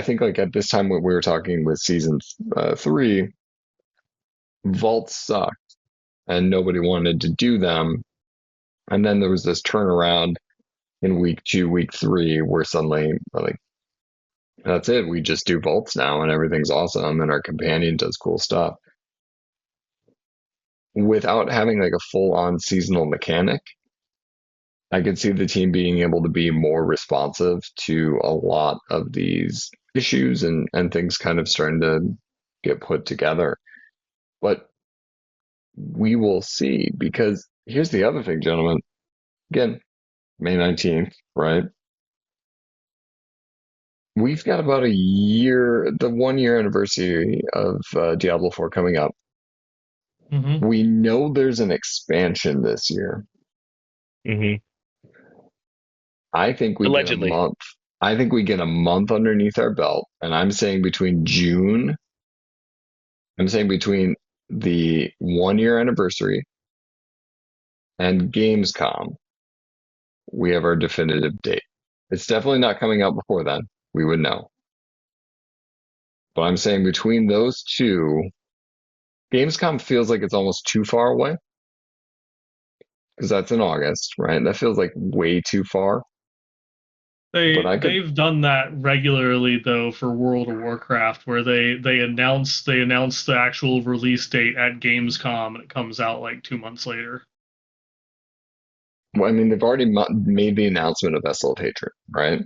think like at this time when we were talking with season 3, vaults sucked and nobody wanted to do them. And then there was this turnaround in week 2, week 3, where suddenly like, that's it. We just do vaults now and everything's awesome. And our companion does cool stuff without having like a full on seasonal mechanic. I could see the team being able to be more responsive to a lot of these issues and things kind of starting to get put together. But we will see, because here's the other thing, gentlemen. Again, May 19th, right? We've got about a year, the 1 year anniversary of Diablo 4 coming up. Mm-hmm. We know there's an expansion this year. Mm-hmm. I think we Allegedly. get a month. I think we get a month underneath our belt, and I'm saying between the 1 year anniversary and Gamescom, we have our definitive date. It's definitely not coming out before then. We would know. But I'm saying between those two, Gamescom feels like it's almost too far away because that's in August, right? That feels like way too far. But I could, They've done that regularly though for World of Warcraft, where they announce the actual release date at Gamescom and it comes out like 2 months later. well, I mean, they've already made the announcement of Vessel of Hatred, right?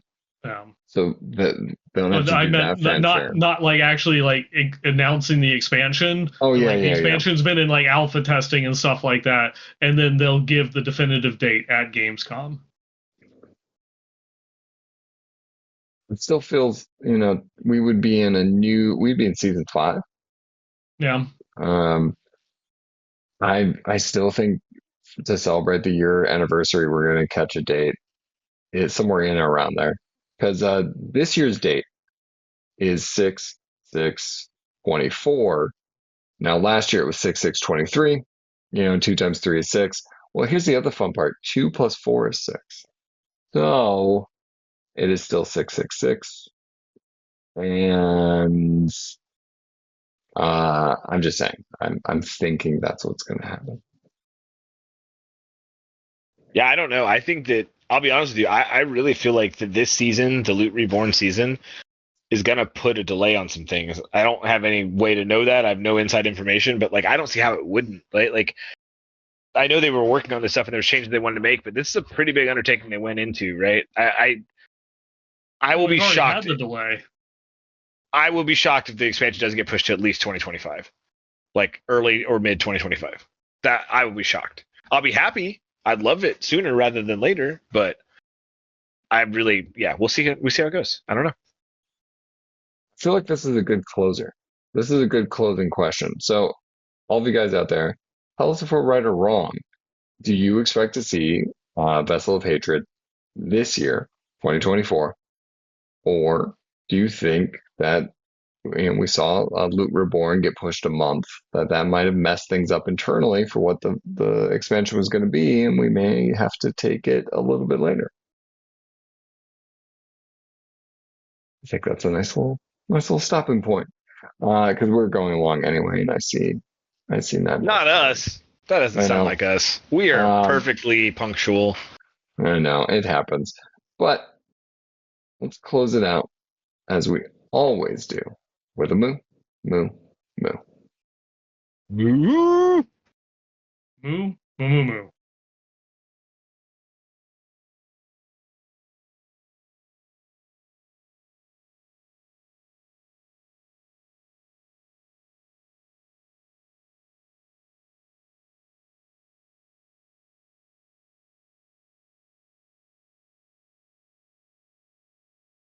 So that they don't have But to I do that meant fanfare. not like actually like announcing the expansion. Oh yeah, Like the yeah, yeah. expansion's been in like alpha testing and stuff like that, and then they'll give the definitive date at Gamescom. It still feels, we'd be in season 5. Yeah. Um, I still think to celebrate the year anniversary, we're going to catch a date. It's somewhere in and around there because this year's date is 6/6/24. Now last year it was 6/6/23. 2 times 3 is 6. Well, here's the other fun part: 2 plus 4 is 6. So it is still 6/6/6. And I'm just saying, I'm thinking that's what's going to happen. Yeah, I don't know. I think that I'll be honest with you. I really feel like that this season, the Loot Reborn season, is gonna put a delay on some things. I don't have any way to know that. I have no inside information, but like I don't see how it wouldn't. Right? Like I know they were working on this stuff and there's changes they wanted to make, but this is a pretty big undertaking they went into, right? I will Well, be we've already shocked. had the delay. I will be shocked if the expansion doesn't get pushed to at least 2025, like early or mid 2025. That I will be shocked. I'll be happy. I'd love it sooner rather than later, but I'm really, yeah, we'll see. We see how it goes. I don't know. I feel like this is a good closer. This is a good closing question. So, all of you guys out there, tell us if we're right or wrong. Do you expect to see Vessel of Hatred this year, 2024, or do you think that we saw Loot Reborn get pushed a month, that might have messed things up internally for what the expansion was going to be, and we may have to take it a little bit later? I think that's a nice little stopping point because we're going along anyway, and I see that. Not us. That doesn't I sound know, like us. We are um, perfectly punctual. I know it happens, but let's close it out as we always do with a moo, moo, moo. Moo, moo, moo, moo.